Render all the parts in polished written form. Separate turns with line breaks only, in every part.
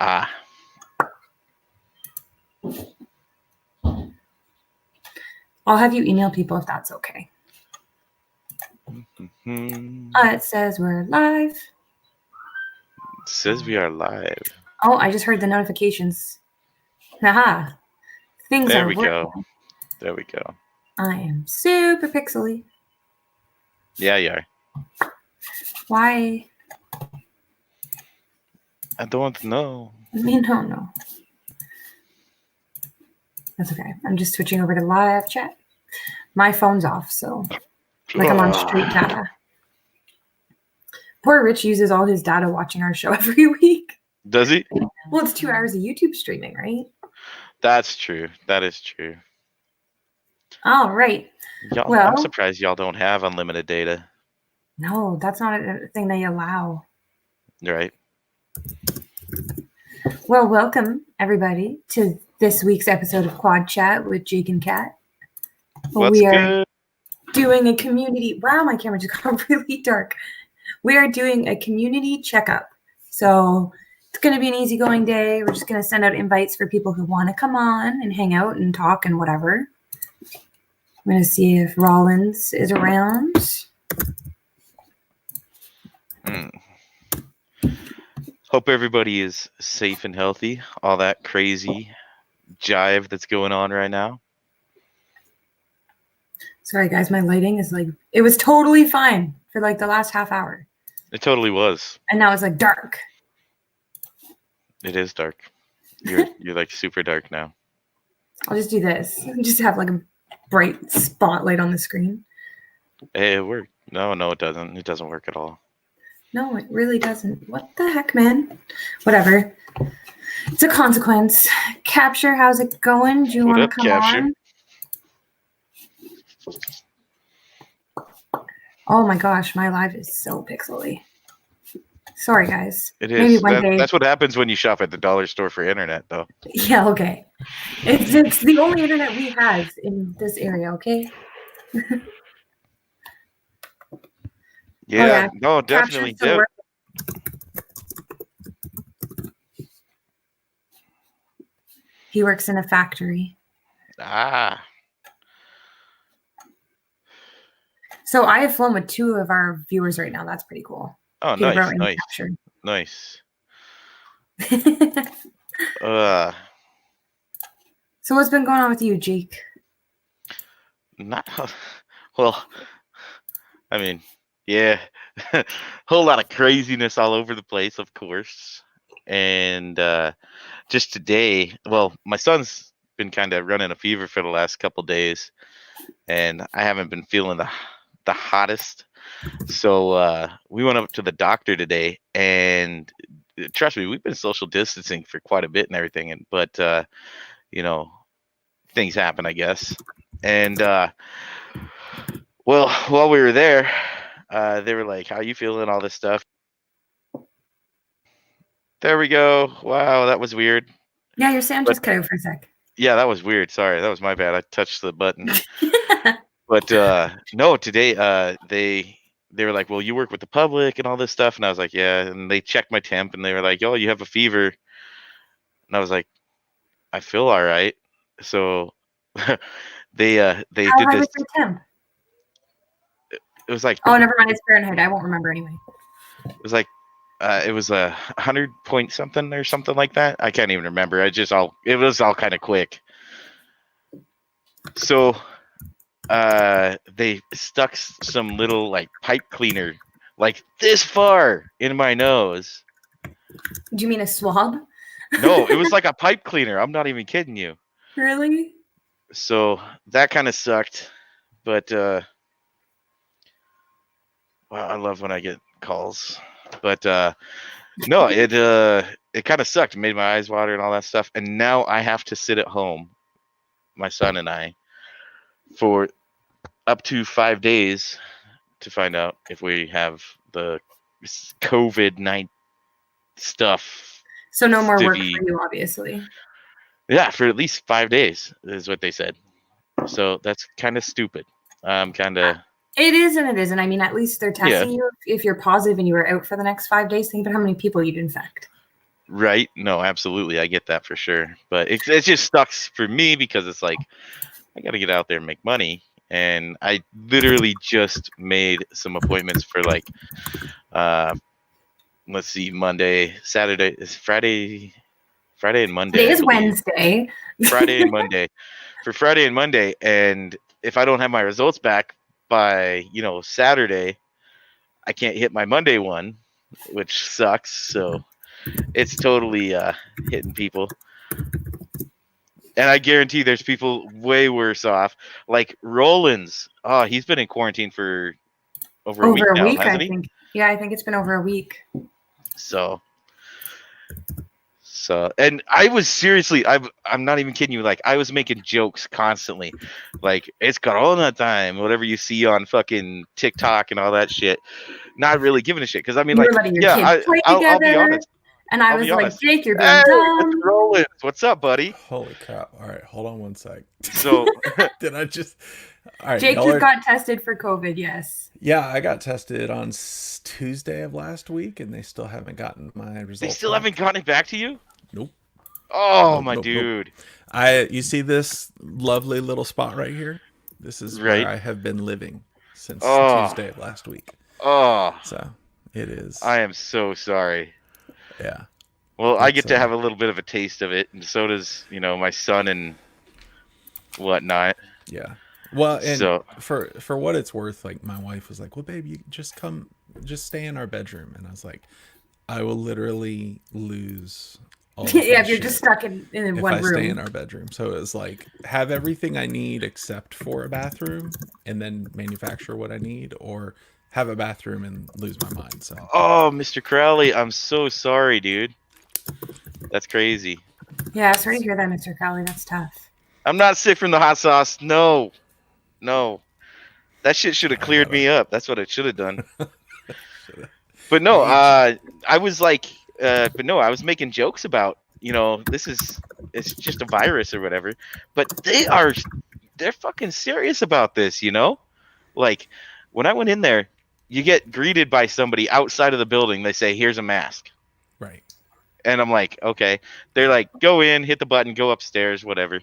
Ah.
I'll have you email people if that's okay. It says we're live.
It says we are live.
Oh, I just heard the notifications. Haha. Things
There
are
we
working.
go. There we go.
I am super pixely.
Yeah, you are.
Why?
I don't know.
You don't know. That's okay. I'm just switching over to live chat. My phone's off, so like I'm on street data. Poor Rich uses all his data watching our show every week.
Does he?
Well, it's 2 hours of YouTube streaming, right?
That's true. That is true.
All right.
Y'all,
Well,
I'm surprised y'all don't have unlimited data.
No, that's not a thing they allow.
Right.
Well, welcome everybody to this week's episode of Quad Chat with Jake and Kat.
What's good?
Doing a community. Wow, my camera just got really dark. We are doing a community checkup. So it's going to be an easygoing day. We're just going to send out invites for people who want to come on and hang out and talk and whatever. I'm going to see if Rollins is around.
Hope everybody is safe and healthy. All that crazy jive that's going on right now.
Sorry, guys. My lighting is like, it was totally fine for like the last half hour.
It totally was.
And now it's like dark.
It is dark. You're like super dark now.
I'll just do this. Just have like a bright spotlight on the screen.
Hey, it worked. No, it doesn't. It doesn't work at all.
No, it really doesn't. What the heck, man? Whatever. It's a consequence. Capture, how's it going? Do you want to come
Capture?
on? Oh my gosh, my live is so pixely. Sorry, guys.
It is.
Maybe one day.
That's what happens when you shop at the dollar store for internet, though.
Yeah, okay. It's the only internet we have in this area, okay?
Yeah, no, definitely.
He works in a factory.
Ah.
So I have flown with 2 of our viewers right now. That's pretty cool.
Oh, nice.
So what's been going on with you, Jake?
Well, I mean, yeah, whole lot of craziness all over the place, of course. And just today, well, my son's been kind of running a fever for the last couple days, and I haven't been feeling the hottest. So we went up to the doctor today, and trust me, we've been social distancing for quite a bit and everything, but things happen, I guess. And well, while we were there, they were like, "How you feeling?" All this stuff. There we go. Wow, that was weird.
Yeah, your sound just cut out for a sec.
Yeah, that was weird. Sorry, that was my bad. I touched the button. But no, today they were like, "Well, you work with the public and all this stuff," and I was like, "Yeah." And they checked my temp, and they were like, "Oh, you have a fever," and I was like, "I feel all right." So they did this.
Was your temp?
It was like,
oh, never mind. It's Fahrenheit. I won't remember anyway.
It was like it was 100 point something or something like that. I can't even remember. It was all kind of quick. So they stuck some little like pipe cleaner like this far in my nose.
Do you mean a swab?
No, it was like a pipe cleaner. I'm not even kidding you.
Really?
So that kind of sucked, but wow, I love when I get calls. But no, it kind of sucked. It made my eyes water and all that stuff. And now I have to sit at home, my son and I, for up to 5 days to find out if we have the COVID-19 stuff.
So no more work for you, obviously.
Yeah, for at least 5 days is what they said. So that's kind of stupid.
It is and it isn't. I mean, at least they're testing you. If you're positive and you were out for the next 5 days, think about how many people you'd infect.
Right? No, absolutely. I get that for sure. But it just sucks for me because it's like I got to get out there and make money. And I literally just made some appointments for like, uh, let's see, Monday, Saturday, is Friday and Monday,
Today
I
is
believe.
Wednesday.
Friday and Monday. For Friday and Monday. And if I don't have my results back by, Saturday, I can't hit my Monday one, which sucks. So it's totally hitting people. And I guarantee there's people way worse off. Like Rollins. Oh, he's been in quarantine for over a week
Over a
now,
week,
hasn't
I
he?
think. Yeah, I think it's been over a week.
So and I was seriously, I'm not even kidding you. Like I was making jokes constantly, like it's Corona time, whatever you see on fucking TikTok and all that shit. Not really giving a shit because I mean,
You were
like,
letting your
yeah,
kids play
I'll be
together.
honest.
And I
I'll
was
be
like,
honest.
Jake, you're being
Hey,
dumb.
Mr. Rollins, what's up, buddy?
Holy crap. All right, hold on one sec.
So
Did I just... All right,
Jake
y'all
just
are...
got tested for COVID, yes.
Yeah, I got tested on Tuesday of last week, and they still haven't gotten my results.
they still
back.
haven't gotten it back to you?
Nope.
Oh,
Nope,
my
nope,
dude.
You see this lovely little spot right here? This is
Right.
where I have been living since
Oh.
Tuesday of last week.
Oh,
So it is.
I am so sorry.
Yeah.
Well, I get
It's,
to have a little bit of a taste of it, and so does, my son and whatnot.
Yeah. Well, and
So-
for what it's worth, like my wife was like, "Well, babe, you just stay in our bedroom," and I was like, "I will literally lose all of
Yeah,
my
if you're
shit
just stuck in
if
one
I
room.
stay in our bedroom." So it was like have everything I need except for a bathroom, and then manufacture what I need, or have a bathroom and lose my mind. So
Oh, Mr. Crowley, I'm so sorry, dude. That's crazy.
Yeah, sorry to hear that, Mr. Crowley. That's tough.
I'm not sick from the hot sauce. No. That shit should have cleared me up. That's what it should have done. But no, I was like, but no, I was making jokes about, it's just a virus or whatever. But they're fucking serious about this, Like, when I went in there, you get greeted by somebody outside of the building. They say, "Here's a mask."
right.
And I'm like, okay. They're like, go in, hit the button, go upstairs, whatever.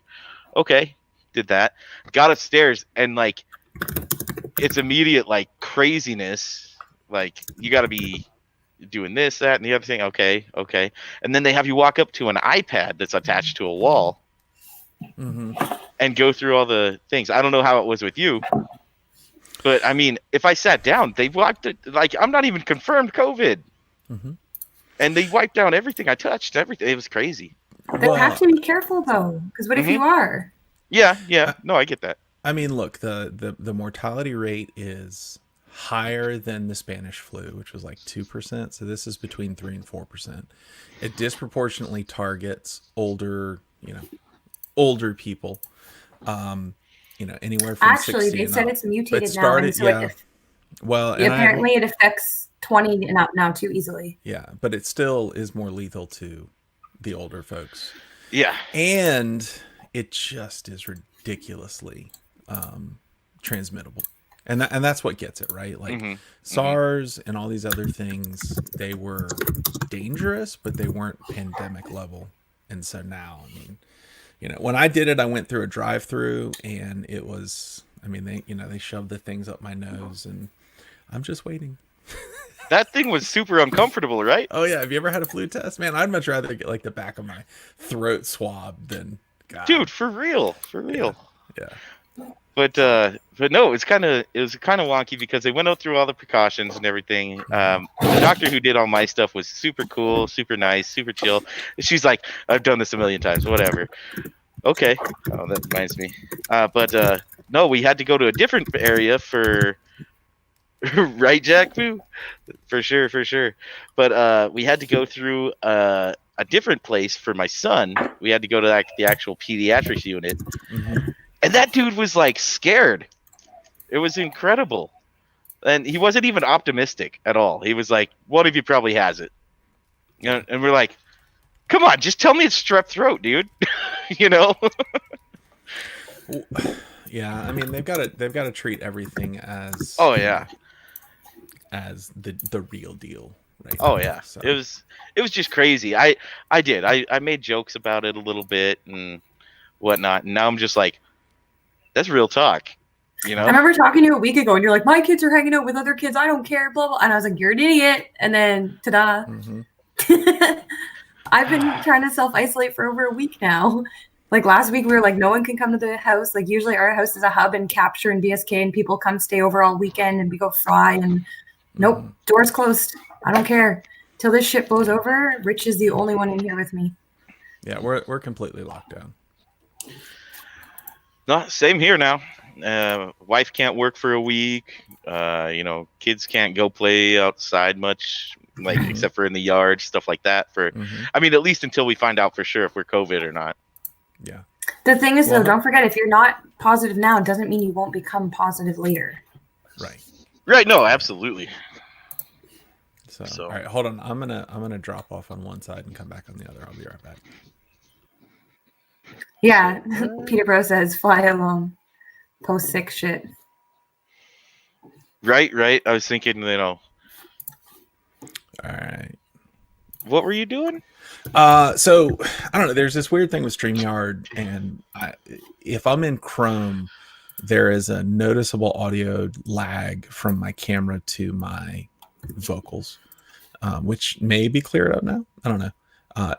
Okay, did that. Got upstairs, and like, it's immediate like craziness. Like, you got to be doing this, that, and the other thing. Okay. And then they have you walk up to an iPad that's attached to a wall
Mm-hmm.
and go through all the things. I don't know how it was with you, but I mean, if I sat down, they wiped it. Like, I'm not even confirmed COVID.
Mm-hmm.
And they wiped down everything I touched. Everything. It was crazy.
They have to be careful though, because what if you are?
Yeah. No, I get that.
I mean, look, the mortality rate is higher than the Spanish flu, which was like 2%. So this is between 3 and 4%. It disproportionately targets older people. Anywhere from
Actually,
60
they
and
said
up.
it's mutated
It started,
now, and so
well, and
apparently it affects 20 and up now too easily.
Yeah, but it still is more lethal to the older folks.
Yeah.
And it just is ridiculously transmittable. And that's what gets it, right? Like SARS and all these other things, they were dangerous, but they weren't pandemic level. And so now, I mean, when I did it, I went through a drive-through, and it was, I mean, they shoved the things up my nose, and I'm just waiting.
That thing was super uncomfortable, right?
Oh yeah, have you ever had a flu test? Man, I'd much rather get like the back of my throat swab than God.
Dude, for real.
Yeah.
But no, it was kind of wonky because they went out through all the precautions and everything. The doctor who did all my stuff was super cool, super nice, super chill. She's like, "I've done this a million times, whatever." Okay. Oh, that reminds me. But no, we had to go to a different area for. Right, Jack? For sure. But we had to go through a different place for my son. We had to go to the actual pediatrics unit.
Mm-hmm.
And that dude was like scared. It was incredible. And he wasn't even optimistic at all. He was like, "One of you probably has it." And we're like, "Come on, just tell me it's strep throat, dude."
Yeah, I mean they've got to treat everything as
Oh yeah.
as the real deal. right
Oh
now,
yeah,
so.
it was just crazy. I made jokes about it a little bit and whatnot, and now I'm just like, that's real talk, you
I
know.
remember talking to you a week ago, and you're like, "My kids are hanging out with other kids. I don't care." Blah blah. And I was like, "You're an idiot." And then, ta-da! I've been trying to self-isolate for over a week now. Like last week, we were like, no one can come to the house. Like usually, our house is a hub and capture and BSK, and people come stay over all weekend, and we go fry. And nope, doors closed. I don't care till this shit blows over. Rich is the only one in here with me.
Yeah, we're completely locked down.
No, same here now. Wife can't work for a week. Kids can't go play outside much, like except for in the yard, stuff like that. I mean, at least until we find out for sure if we're COVID or not.
Yeah.
The thing is, though, don't forget, if you're not positive now, it doesn't mean you won't become positive later.
Right.
Right. No, absolutely.
So all right, hold on. I'm gonna drop off on one side and come back on the other. I'll be right back.
Yeah, Peterborough says fly alone, post sick shit.
Right. I was thinking,
All right.
What were you doing?
So I don't know. There's this weird thing with StreamYard, and if I'm in Chrome, there is a noticeable audio lag from my camera to my vocals, which may be cleared up now. I don't know.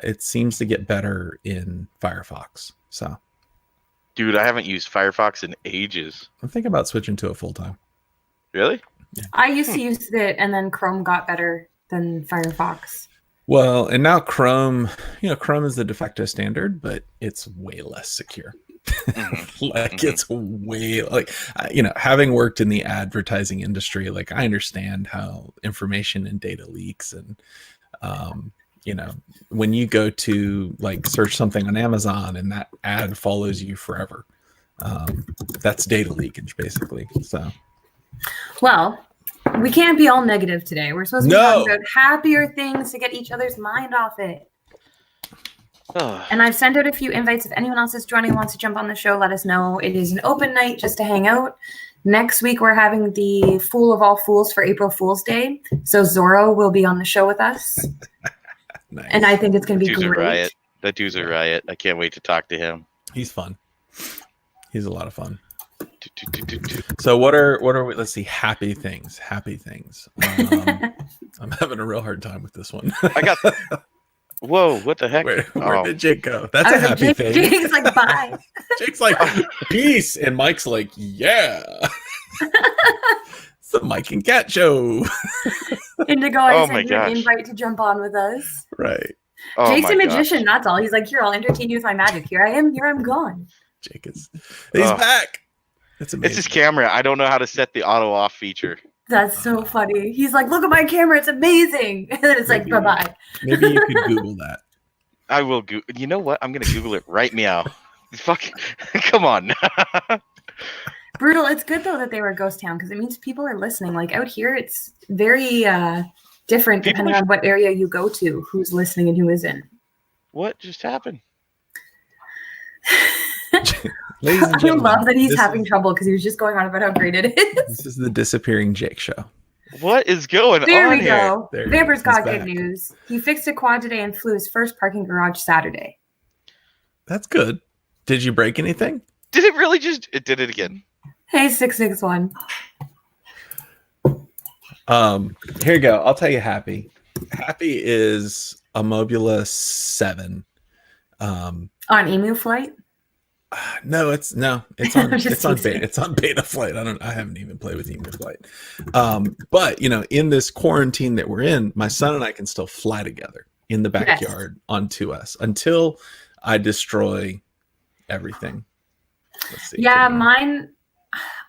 It seems to get better in Firefox. So,
dude, I haven't used Firefox in ages.
I'm thinking about switching to it full time.
Really?
Yeah.
I used to use it, and then Chrome got better than Firefox.
Well, and now Chrome, Chrome is the de facto standard, but it's way less secure. It's way having worked in the advertising industry, like I understand how information and data leaks, and when you go to like search something on Amazon and that ad follows you forever, that's data leakage basically. So,
well, we can't be all negative today. We're supposed to be talking about happier things to get each other's mind off it. And I've sent out a few invites. If anyone else is joining and wants to jump on the show, let us know. It is an open night just to hang out. Next week, we're having the Fool of All Fools for April Fool's Day. So Zorro will be on the show with us.
Nice.
And I think it's going to be
great.
A riot.
That dude's a riot. I can't wait to talk to him.
He's fun. He's a lot of fun. So what are we? Let's see. Happy things. I'm having a real hard time with this one.
I got. Whoa! What the heck?
Where did Jake go? That's a happy thing.
Jake's like, bye.
Jake's like, peace, and Mike's like, yeah. It's the Mike and Cat show.
Indigo, I sent you an invite to jump on with us.
Right.
Jake's a magician. That's all. He's like, here, I'll entertain you with my magic. Here I am. Here I'm gone.
Jake is. He's back. It's amazing.
It's his camera. I don't know how to set the auto off feature.
That's so funny. He's like, look at my camera. It's amazing. And then it's like, bye-bye.
Maybe you could Google that.
I will. You know what? I'm going to Google it right meow. Fuck. Come on.
Brutal. It's good, though, that they were Ghost Town because it means people are listening. Like out here, it's very different depending on what area you go to, who's listening and who isn't.
What just happened?
Ladies and gentlemen,
I love that he's having trouble because he was just going on about how great it is.
This is the Disappearing Jake show.
What is going on
here?
There we
go. Vamper's got good news. He fixed a quad today and flew his first parking garage Saturday.
That's good. Did you break anything?
Did it really just... It did it again.
Hey, 661.
Here you go. I'll tell you Happy. Happy is a Mobula 7.
On Emu flight?
No, it's on beta flight. I haven't even played with Emu flight. But in this quarantine that we're in, my son and I can still fly together in the backyard on 2S until I destroy everything. Let's see.
Yeah, mine.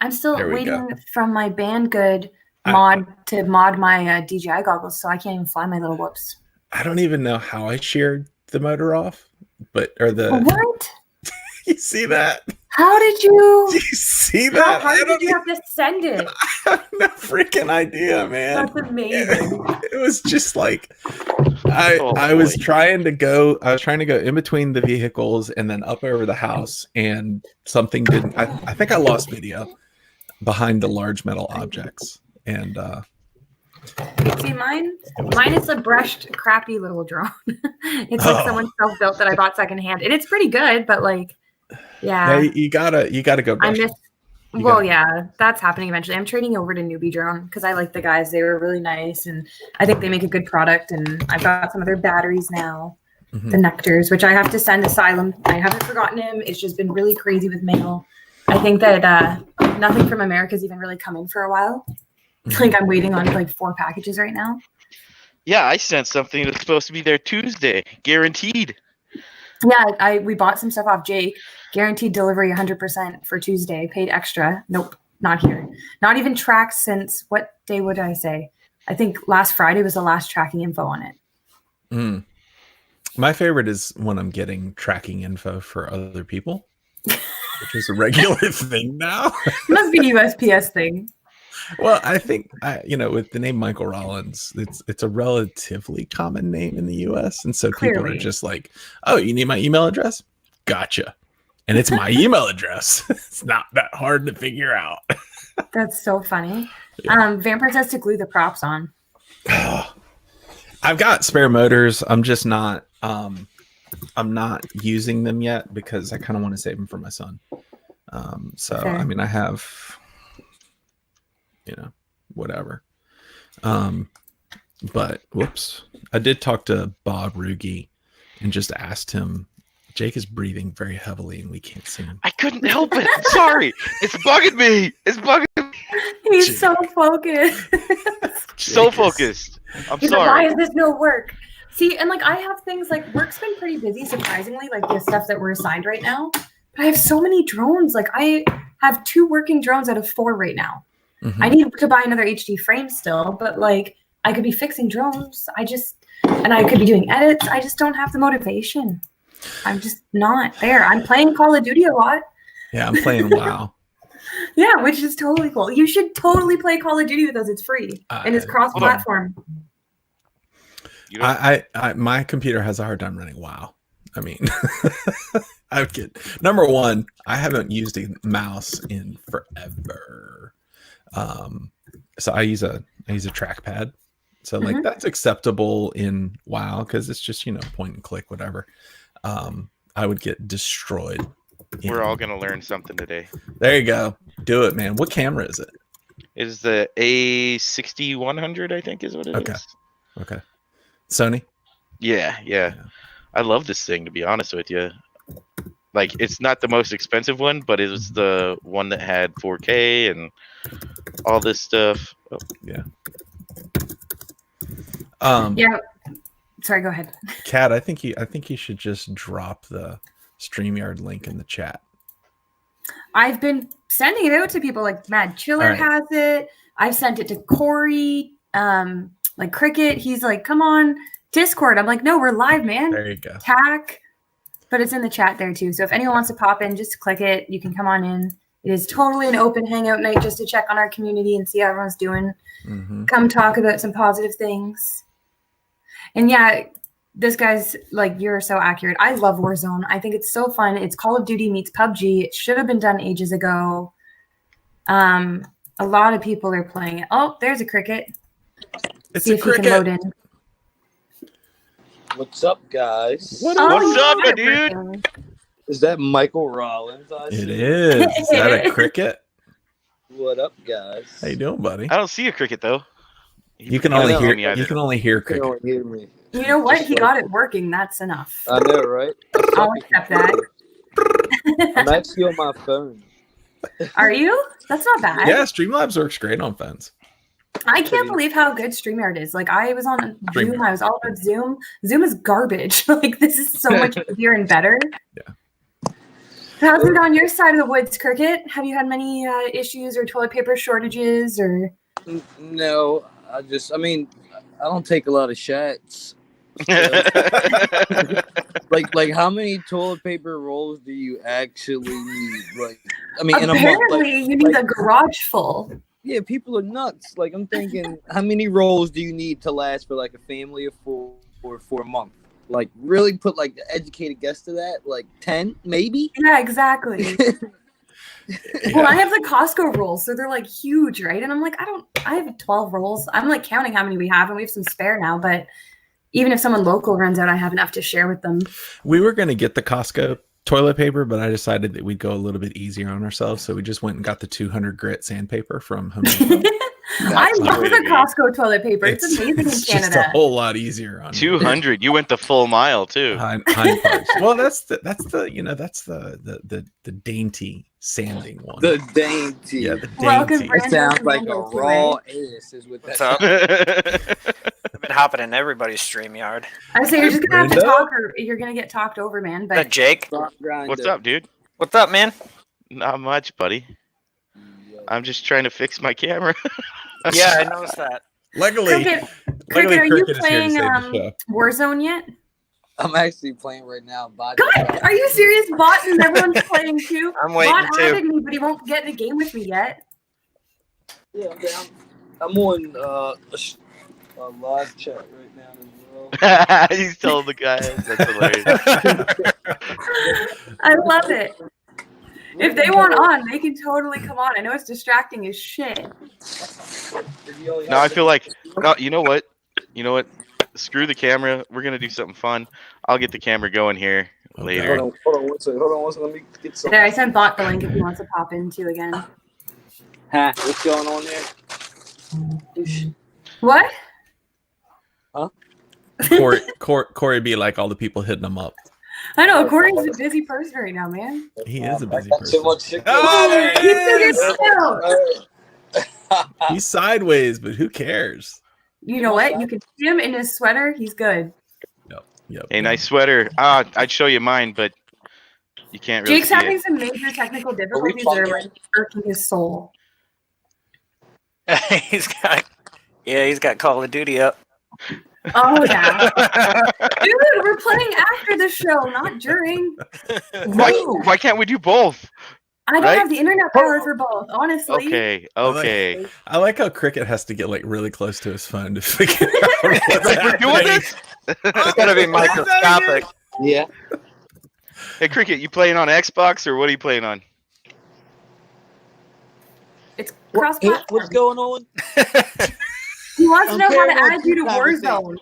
I'm still waiting from my Banggood mod to mod my DJI goggles, so I can't even fly my little whoops.
I don't even know how I sheared the motor off, what? You see that?
How did you?
Do you see that?
How hard did you have to send it?
I have no freaking idea, man.
That's amazing.
It was just like I was trying to go in between the vehicles and then up over the house, and something didn't. I think I lost video behind the large metal objects, and
See, mine is a brushed, crappy little drone. It's like someone self-built that I bought secondhand, and it's pretty good. But like, yeah,
you gotta go.
I
Brush.
miss. Well, yeah, that's happening eventually. I'm trading over to Newbie Drone because I like the guys. They were really nice, and I think they make a good product. And I've got some of their batteries now, the Nectars, which I have to send Asylum. I haven't forgotten him. It's just been really crazy with mail. I think that nothing from America's even really come in for a while. Like I'm waiting on like 4 packages right now.
Yeah, I sent something that's supposed to be there Tuesday, guaranteed.
Yeah, we bought some stuff off Jake. Guaranteed delivery 100% for Tuesday. Paid extra. Nope, not here. Not even tracked since what day would I say? I think last Friday was the last tracking info on it.
My favorite is when I'm getting tracking info for other people, which is a regular thing now.
Must be a USPS thing.
Well, I think with the name Michael Rollins, it's a relatively common name in the U.S., and so people are just like, "Oh, you need my email address? Gotcha." And it's my email address. It's not that hard to figure out.
That's so funny. Yeah. Vampires has to glue the props on.
I've got spare motors. I'm just not. I'm not using them yet because I kind of want to save them for my son. So fair. I mean, I have. Whatever. But whoops. I did talk to Bob Ruge and just asked him, Jake is breathing very heavily and we can't see him.
I couldn't help it. I'm sorry. It's bugging me.
He's Jake. So focused.
So focused. I'm
He's
sorry.
Like, why is this no work? See, and like I have things like work's been pretty busy, surprisingly, like the stuff that we're assigned right now. But I have so many drones. Like I have 2 working drones out of 4 right now. I need to buy another HD frame still, but like I could be fixing drones. And I could be doing edits. I just don't have the motivation. I'm just not there. I'm playing Call of Duty a lot.
Yeah, I'm playing WoW.
Yeah, which is totally cool. You should totally play Call of Duty with us. It's free and it's cross-platform.
My computer has a hard time running WoW. I mean, I would get number one. I haven't used a mouse in forever. So I use a trackpad. So like that's acceptable in WoW because it's just point and click, whatever. I would get destroyed.
We're all gonna learn something today.
There you go. Do it, man. What camera is it?
It is the A6100, I think, is what it is.
Okay. Sony.
Yeah. I love this thing, to be honest with you. Like, it's not the most expensive one, but it was the one that had 4K and all this stuff. Oh.
Yeah.
Yeah. Sorry, go ahead.
Kat, I think you should just drop the StreamYard link in the chat.
I've been sending it out to people. Like Mad Chiller has it. I've sent it to Corey. Like Cricket, he's like, "Come on, Discord." I'm like, "No, we're live, man."
There you go.
Tack. But it's in the chat there too. So if anyone wants to pop in, just click it. You can come on in. It is totally an open hangout night just to check on our community and see how everyone's doing. Come talk about some positive things. And yeah, this guy's like, you're so accurate. I love Warzone. I think it's so fun. It's Call of Duty meets PUBG. It should have been done ages ago. A lot of people are playing it. Oh, there's a Cricket.
See if Cricket. He can load in.
What's up, guys?
What's up, my dude?
Is that Michael Rollins?
It is. Is that a Cricket?
What up, guys?
How you doing, buddy?
I don't see a Cricket though.
You can only hear. You can only hear Cricket.
You can only hear me.
You know what? He got it working. That's enough.
I know, right?
I'll accept that.
I'm actually on my phone.
Are you? That's not bad.
Yeah, Streamlabs works great on phones.
I can't believe how good StreamYard is. Like I was on Zoom. I was all about Zoom. Zoom is garbage. Like this is so much easier and better.
Yeah.
How's it on your side of the woods, Cricket? Have you had many issues or toilet paper shortages or?
No, I don't take a lot of shots. like how many toilet paper rolls do you actually need? Like, in a month.
Apparently, you need a garage full.
Yeah, people are nuts. Like, I'm thinking, how many rolls do you need to last for like a family of 4 or for a month? Like, really put like the educated guess to that? Like 10, maybe?
Yeah, exactly. Well, I have the Costco rolls, so they're like huge, right? And I'm like, I have 12 rolls. I'm like counting how many we have, and we have some spare now. But even if someone local runs out, I have enough to share with them.
We were going to get the Costco toilet paper, but I decided that we'd go a little bit easier on ourselves. So we just went and got the 200 grit sandpaper from Home Depot.
I love the Costco toilet paper. It's amazing in
It's
Canada.
just a whole lot easier on
200. You went the full mile too.
hind parts. Well, that's the dainty sanding one.
The dainty.
Yeah, the
Welcome,
dainty.
That sounds like a
Brandon,
raw ass is what
What's
that.
up? I've been hopping in everybody's StreamYard.
I say you're just gonna have to
Brenda?
talk, or you're gonna get talked over, man.
Is that
But
Jake?
What's up, dude?
What's up, man?
Not much, buddy. I'm just trying to fix my camera.
Yeah, I noticed that.
Luckily,
Cricket, are you
Cricket is here to
playing
save the show.
Warzone yet?
I'm actually playing right now.
God, are you serious? Bot and everyone's playing too.
I'm waiting
Bot
too.
added me, but he won't get in a game with me yet.
Yeah, I'm on a live chat right now as well.
He's telling the guys. That's hilarious.
I love it. If they want on, they can totally come on. I know it's distracting as shit.
No, I feel like no. You know what? You know what? Screw the camera. We're gonna do something fun. I'll get the camera going here later.
Hold on one second. Let me get some.
There, I sent Bot the link if he wants to pop in too again.
Huh? What's going on there?
What?
Corey be like all the people hitting him up.
I know, Corey's a busy person right now, man.
He is a busy
I got too
person.
much shit
Oh,
going on.
He figured it out.
He's sideways, but who cares?
You know what? You can see him in his sweater. He's good.
Yep.
Hey, nice sweater. I'd show you mine, but you can't really
Jake's
see
having
it.
some major technical difficulties that are like irking his soul.
he's got Call of Duty up.
Oh yeah, dude, we're playing after the show, not during.
Why can't we do both?
I don't
Right?
have the internet power for both, honestly.
Okay.
I like how Cricket has to get like really close to his phone to figure out what's
Like we're doing
happening.
this?
It's gotta be microscopic.
Yeah.
Hey, Cricket, you playing on Xbox or what are you playing on?
It's cross-platform.
What's going on?
He wants to
I'm
know how to
carrying on
add you to
two conversations.
Warzone.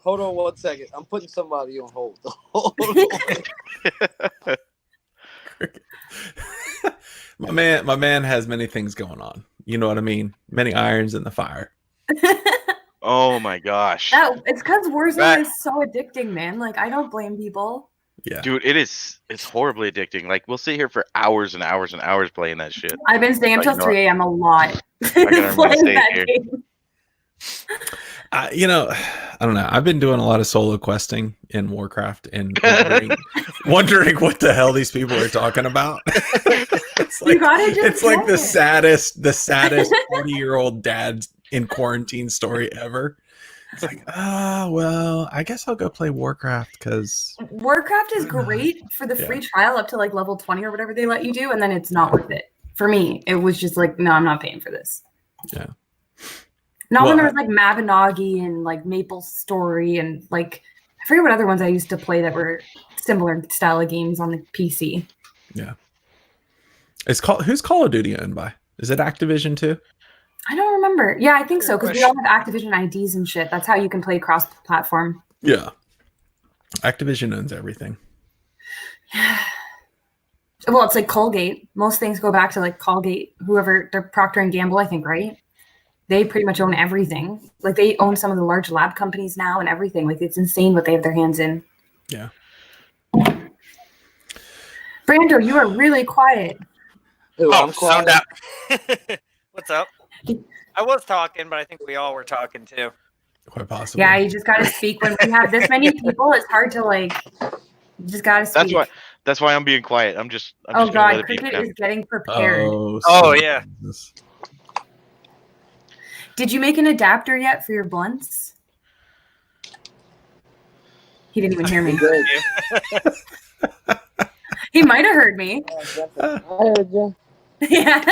Hold on 1 second. I'm putting somebody on hold. Hold on.
My man has many things going on. You know what I mean? Many irons in the fire.
Oh my gosh.
No, it's because Warzone
Right.
is so addicting, man. Like, I don't blame people.
Yeah.
Dude, it's horribly addicting. Like we'll sit here for hours and hours and hours playing that shit.
I've been staying up till
You know
3 a.m. a lot.
gotta
playing
stay
that
here.
game.
I don't know. I've been doing a lot of solo questing in Warcraft and wondering what the hell these people are talking about. It's
You gotta just
it's like
play
the
it.
saddest 40-year-old dad in quarantine story ever. It's like, well, I guess I'll go play Warcraft because
Warcraft is great for the
Yeah.
free trial up to like level 20 or whatever they let you do, and then it's not worth it. For me, it was just like, no, I'm not paying for this.
Yeah.
Not
Well,
when there was like Mabinogi and like Maple Story and like I forget what other ones I used to play that were similar style of games on the PC.
who's Call of Duty owned by? Is it Activision too?
I don't remember. Yeah, I think so because we all have Activision IDs and shit. That's how you can play cross-platform.
Yeah. Activision owns everything.
Well, it's like Colgate. Most things go back to like Colgate, whoever, they're Procter and Gamble, I think, right? They pretty much own everything. Like they own some of the large lab companies now and everything. Like it's insane what they have their hands in.
Yeah.
Brando, you are really quiet.
Ooh,
Oh,
I'm quiet.
zoned out. What's up? I was talking, but I think we all were talking too.
Quite possibly.
Yeah, you just got to speak. When we have this many people, it's hard to like, you just got to speak.
That's why I'm being quiet. I'm just
Oh
gonna let
God,
it be
Cricket
done.
is getting prepared.
Oh, yeah.
goodness.
Did you make an adapter yet for your blunts? He didn't even hear me.
Good.
He might have heard me.
I heard you.
Yeah.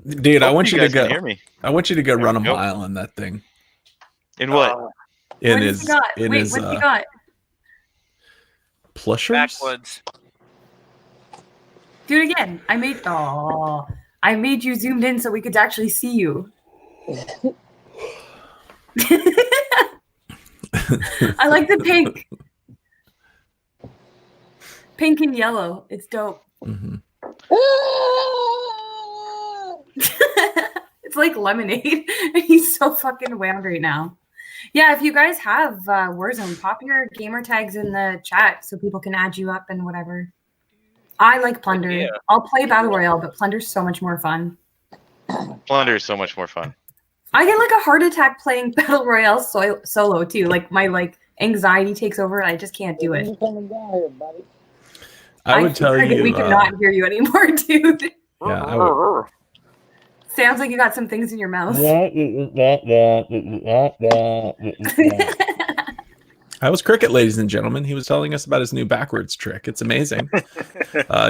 Dude, I want you to
guys can
go.
hear me.
I want you to go run a
we go.
mile in that thing.
In what?
In
What
his
has he got?
in
Wait,
his
what's he got?
plushers.
Backwoods.
Do it again. I made you zoomed in so we could actually see you. I like the pink. Pink and yellow. It's dope.
Mm-hmm.
It's like lemonade. He's so fucking wound right now. Yeah, if you guys have Warzone, pop your gamer tags in the chat so people can add you up and whatever. I like Plunder.
Yeah.
I'll play Battle Royale, but Plunder's so much more fun.
Plunder is so much more fun.
I get like a heart attack playing Battle Royale solo too. Like my anxiety takes over and I just can't do it.
I would tell you.
We cannot hear you anymore, dude.
Yeah, I would.
Sounds like you got some things in your mouth.
I was Cricket, ladies and gentlemen. He was telling us about his new backwards trick. It's amazing.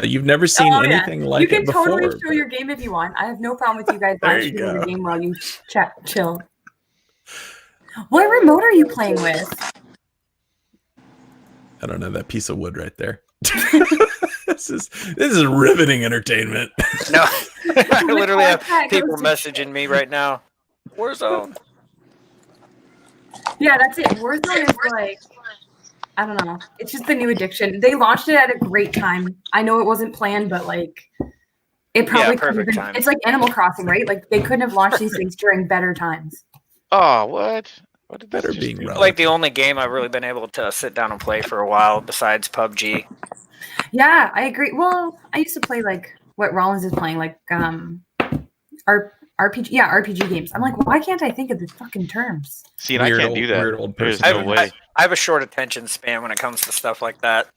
You've never seen anything like
you can
it before.
totally show your game if you want. I have no problem with you guys watching your game while you chill. What remote are you playing with?
I don't know, that piece of wood right there. This is riveting entertainment.
No, I literally have people messaging me right now. Warzone.
Yeah, that's it. Warzone is like, I don't know. It's just the new addiction. They launched it at a great time. I know it wasn't planned, but like, it probably could have been. It's like Animal Crossing, right? Like they couldn't have launched these things during better times.
Oh, what? What did
Better being relevant.
Like the only game I've really been able to sit down and play for a while besides PUBG.
Yeah, I agree. Well, I used to play like what Rollins is playing, like RPG games. I'm like, why can't I think of the fucking terms?
See, and I can't do that.
Weird old
There's
person.
no way.
I have a short attention span when it comes to stuff like that.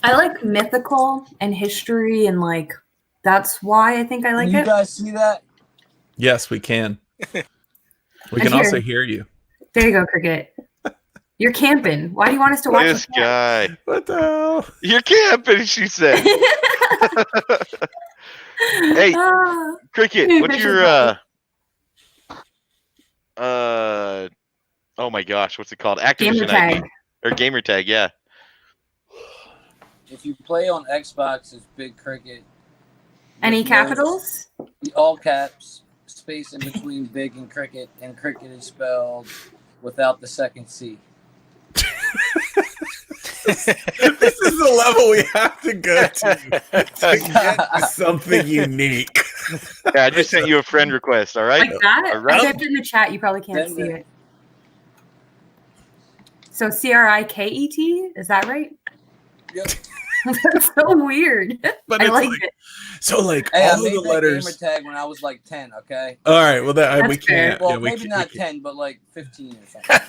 I like mythical and history, and like that's why I think I like
You
it.
guys see that?
Yes, we can. We can also hear you.
There you go, Cricket. You're camping. Why do you want us to watch
This guy.
What the hell?
You're camping, she said. Hey, Cricket, what's your oh my gosh, what's it called? Activision
Gamertag.
ID. Or gamertag, yeah.
If you play on Xbox, it's Big Cricket.
Any
With
capitals?
all caps, space in between Big and Cricket is spelled without the second C.
This is the level we have to go to get to something unique.
Yeah, I just sent you a friend request, all right?
Like that?
All right.
I typed it in the chat. You probably can't see it. So CRIKET? Is that right?
Yep.
That's so weird.
But
I
it's
like
like,
it.
so like
Hey, I
all
made
the
that
letters.
gamer tag when I was like 10, okay?
All right, well that we
That's fair.
can't.
Well,
yeah, we
maybe
can't,
not
we can't.
10, but like 15 or something.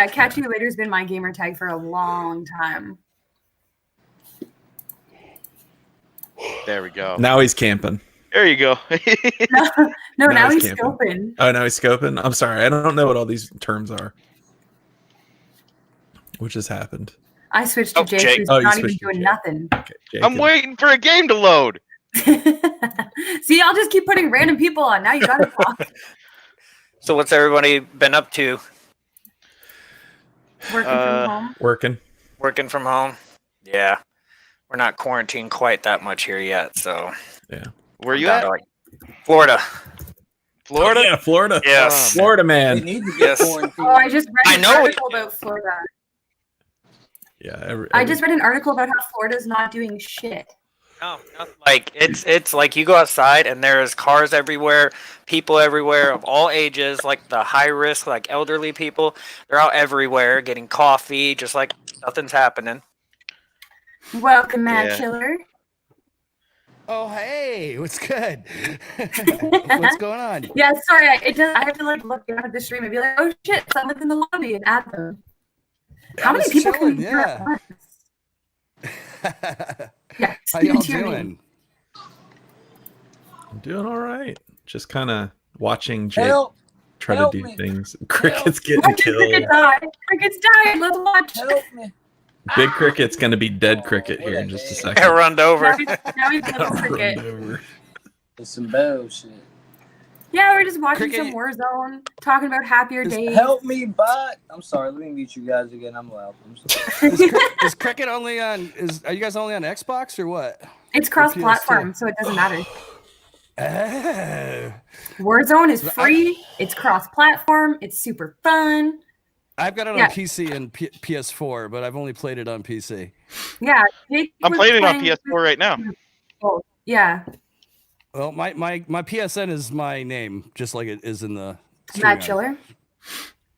Catch You Later's been my gamer tag for a long time.
There we go.
Now he's camping.
There you go.
No, now he's
camping.
scoping.
Oh, now he's scoping. I'm sorry, I don't know what all these terms are. What just happened?
I switched to
Oh,
Jake,
Jake.
who's
Oh, you
not even
switched to
doing
Jake.
nothing.
Okay,
I'm
Jacob.
waiting for a game to load.
See, I'll just keep putting random people on. Now you gotta talk.
So what's everybody been up to?
Working from home.
Working.
Working from home? Yeah. We're not quarantined quite that much here yet, so
Yeah.
Where you
down
at?
to, like, Florida.
Florida?
Oh, yeah, Florida.
Yes.
Florida
They
man.
need to get
Yes.
quarantined.
Oh, I just read
I
an
know it.
article about Florida.
Yeah.
I just read an article about how Florida's not doing shit.
No, like it's like you go outside and there's cars everywhere, people everywhere of all ages, like the high risk, like elderly people. They're out everywhere getting coffee, just like nothing's happening.
Welcome, Mad
Yeah.
Chiller.
Oh, hey, what's good? What's going on?
Yeah, sorry, I have to like look down at the stream and be like, oh shit, someone's in the lobby and add them. How
I
many
was
people can
chilling,
you hear at
yeah.
once? Yeah,
How y'all
too many.
doing?
I'm doing all right. Just kind of watching Jake
Help!
try
help
to do
me.
things. Cricket's getting
Watch
killed.
Cricket die. Cricket's dying. Let's watch.
Help me.
Big Cricket's gonna be dead Cricket here in just a second.
Get run over.
Now he's little
Run
Cricket.
over.
It's some bullshit.
Yeah, we're just watching
Cricket-
some Warzone, talking about happier
Just
days.
help me, bot. I'm sorry. Let me mute you guys again. I'm loud. I'm sorry.
Is Cricket only on? Are you guys only on Xbox or what?
It's cross-platform, so it doesn't matter.
Oh.
Warzone is free. It's cross-platform. It's super fun.
I've got it
Yeah.
on PC and PS4, but I've only played it on PC.
Yeah, Jake
I'm
was
playing it on
playing-
PS4 right now.
Oh, yeah,
Well, my PSN is my name, just like it is in the
Mad
stream.
Chiller.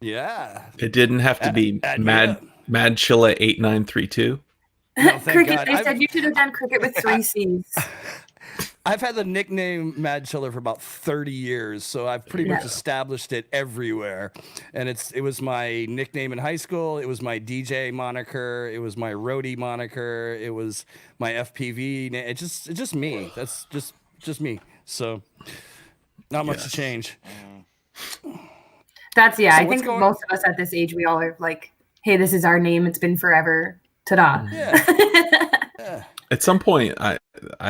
Yeah.
It didn't have to be
Add me
Mad
up.
Mad Chilla 8932.
No, thank
Cricket.
God.
They said you should have done Cricket with 3 C's.
I've had the nickname Mad Chiller for about 30 years, so I've pretty much
Yeah.
established it everywhere. And it was my nickname in high school. It was my DJ moniker. It was my roadie moniker. It was my FPV. It's just me. That's just me. So not much to change.
That's
So
I
what's
think
going-
most of us at this age, we all are like, hey, this is our name. It's been forever. Ta-da.
Yeah. Yeah.
At some point, I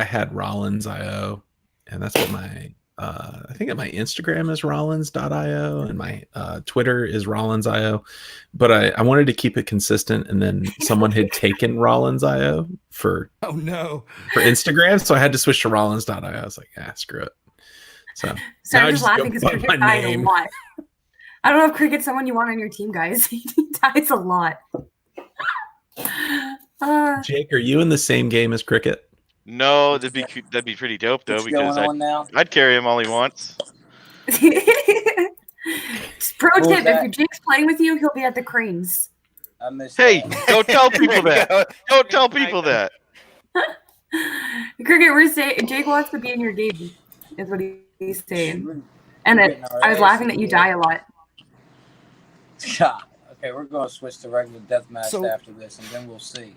had Rollins.io, and that's what my I think my Instagram is Rollins.io, and my Twitter is Rollins.io. But I wanted to keep it consistent, and then someone had taken Rollins.io for
Oh no.
Instagram, so I had to switch to Rollins.io. I was like, screw it. So
So
now I
I'm just
just go
laughing because
by
Cricket
my
dies a
name.
lot. I don't know if Cricket's someone you want on your team, guys. He dies a lot.
Jake, are you in the same game as Cricket?
No, that'd be pretty dope though,
What's
because
going on now?
I'd carry him all he wants.
Just pro
What was
tip: if
that?
your Jake's playing with you, he'll be at the cranes.
I missed
Hey,
that.
don't tell people that. Don't tell people that.
Cricket, we're saying Jake wants to be in your game. Is what he's saying.
We're
And
getting
that
our
I was
ass
laughing that you
beat.
die a lot.
God. Okay, we're going to switch to regular deathmatch
So-
after this, and then we'll see.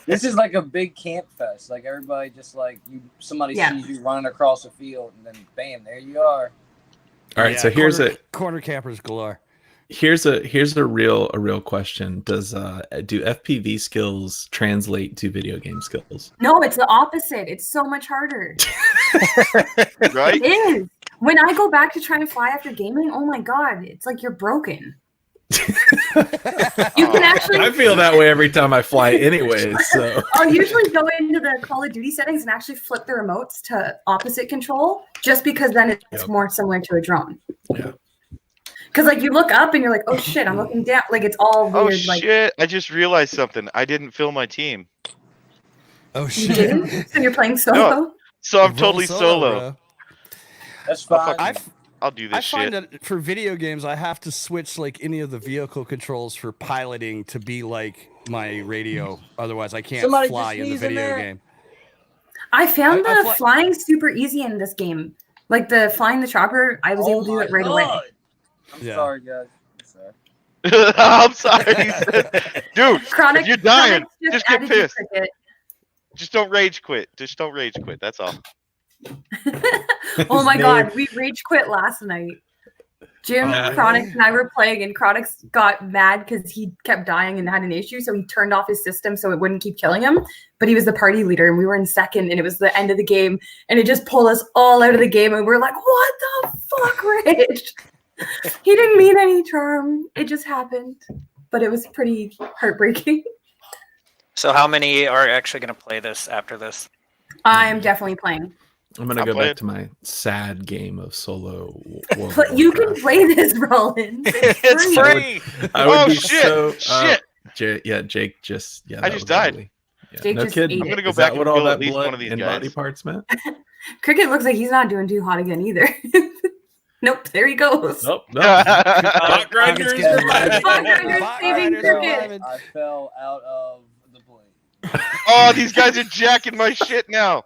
This is like a big camp fest. Like everybody just like somebody
Yeah.
sees you running across the field, and then bam, there you are.
All right, so here's
corner campers galore.
a real question. Do FPV skills translate to video game skills?
No, it's the opposite. It's so much harder.
Right?
It is. When I go back to try and fly after gaming, oh my god, it's like you're broken. You can actually.
I feel that way every time I fly, anyways. So
I'll usually go into the Call of Duty settings and actually flip the remotes to opposite control, just because then it's
Yep.
more similar to a drone.
Yeah.
Because like you look up and you're like, oh shit, I'm looking down. Like it's all
Oh
weird. Like
shit! I just realized something. I didn't fill my team,
Oh
you
shit.
didn't. So you're playing solo.
so I'm
Roll
totally solo.
bro.
That's
I'll
fine.
fucking- I'll do
I
this
find
shit.
that for video games, I have to switch like any of the vehicle controls for piloting to be like my radio. Otherwise, I can't
Somebody
fly
just
in the
sneeze in
video
there.
game.
I found
I
the
fly-
flying super easy in this game. Like the flying the chopper, I was able to do
my
it right away.
God. I'm
Yeah.
sorry, guys. I'm sorry.
I'm sorry, dude.
Chronic,
If you're dying,
Chronic
just get
added you
pissed.
Cricket.
Just don't rage quit. Just don't rage quit. That's all.
Oh my
His
god, we rage quit last night. Jim,
Oh,
Chronic,
really?
and I were playing, and Chronic got mad because he kept dying and had an issue, so he turned off his system so it wouldn't keep killing him. But he was the party leader, and we were in second, and it was the end of the game, and it just pulled us all out of the game, and we are like, "What the fuck, Rage?" He didn't mean any charm; it just happened. But it was pretty heartbreaking.
So how many are actually going to play this after this?
I'm definitely playing.
I'm gonna
I'll
go
play
back
it.
to my sad game of solo. World
But
of
you can
Warcraft.
play this, Rollins.
It's free.
I would
Oh,
be
shit,
so
shit.
Jake just
I
that
just
was
died.
ugly. Yeah,
Jake
no
just
kidding.
ate
I'm gonna
it.
go
Is
back
that
and
what all
kill
that
at least
blood
one of these
and
guys.
body parts meant?
Cricket looks like he's not doing too hot again either. Nope, there he goes.
Nope, nope.
Bot
grinders
getting
are
revived.
Bot grinders
Bot
saving
grinders are
Cricket.
reviving.
I fell out of the plane.
Oh, these guys are jacking my shit now.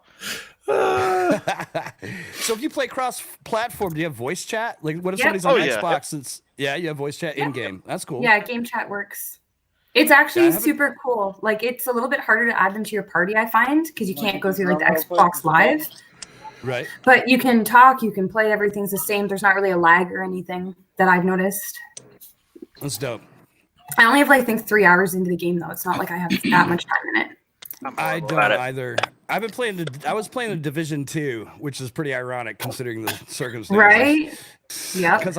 So if you play cross-platform, do you have voice chat? Like, what if
Yep.
somebody's on
Oh, yeah.
Xbox? It's you have voice chat
Yep.
in game. That's cool.
Yeah, game chat works. It's actually
Yeah, I haven't-
super cool. Like it's a little bit harder to add them to your party, I find, because you
Wanna
can't go
get
through like the
drunk real
Xbox
quick?
Live.
Right.
But you can talk, you can play, everything's the same. There's not really a lag or anything that I've noticed.
That's dope.
I only have like I think 3 hours into the game though. It's not like I have that much time in it.
I'm
I
horrible
don't
at it.
either. I've been playing I was playing the Division 2, which is pretty ironic considering the circumstances.
Right? Yep.
Because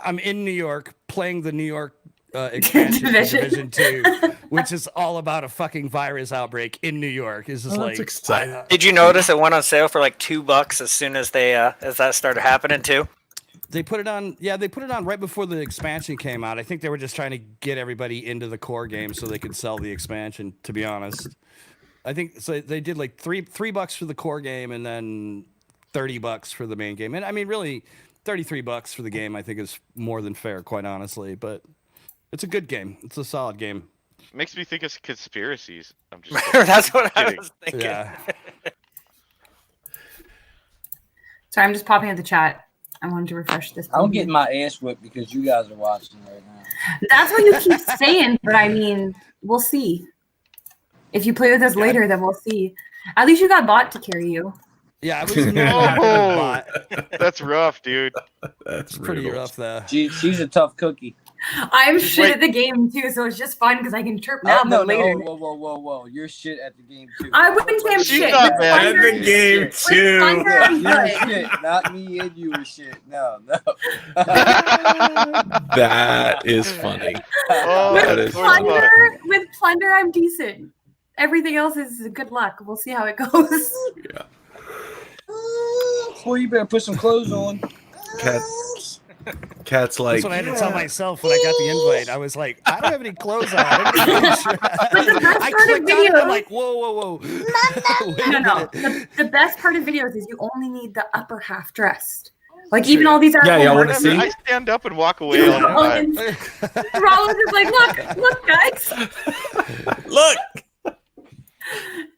I'm in New York playing the New York expansion to
Division.
Division 2, which is all about a fucking virus outbreak in New York. It's just
That's exciting.
Did you notice it went on sale for like $2 as soon as they as that started happening too?
They put it on. Yeah, they put it on right before the expansion came out. I think they were just trying to get everybody into the core game so they could sell the expansion. To be honest, I think so. They did like $3 for the core game and then $30 for the main game. And I mean, really, $33 for the game I think is more than fair, quite honestly. But it's a good game. It's a solid game.
Makes me think of conspiracies. I'm just
That's what I
kidding.
was thinking.
Yeah.
Sorry, I'm just popping at the chat. I wanted to refresh this.
I'm getting my ass whipped because you guys are watching right now.
That's what you keep saying, but I mean, we'll see. If you play with us later, then we'll see. At least you got bot to carry you.
Yeah, I was
Oh, that's rough, dude.
That's
pretty
brutal.
rough though.
She's a tough cookie.
I'm
Just
shit
wait.
at the game too, so it's just fun because I can chirp now,
No,
but later.
whoa. You're shit at the game too.
I wouldn't say I'm
She's
shit.
not
With
bad.
Plunder-
At the game
with
too.
Plunder, I'm
You're
good.
shit, not me and you are shit. No.
That is funny.
Oh,
That
With
is
Plunder, I'm decent. Everything else is good luck. We'll see how it goes.
Yeah.
Well, you better put some clothes on.
Cat's like,
That's what I had to tell myself when I got the invite. I was like, I don't have any clothes on. I clicked on it. I'm like, whoa. Wait a
No.
minute.
The best part of videos is you only need the upper half dressed. Like even all these.
Yeah, y'all wanna
Whatever,
see?
I stand up and walk away all the time.
Rollins is like, look, guys.
look,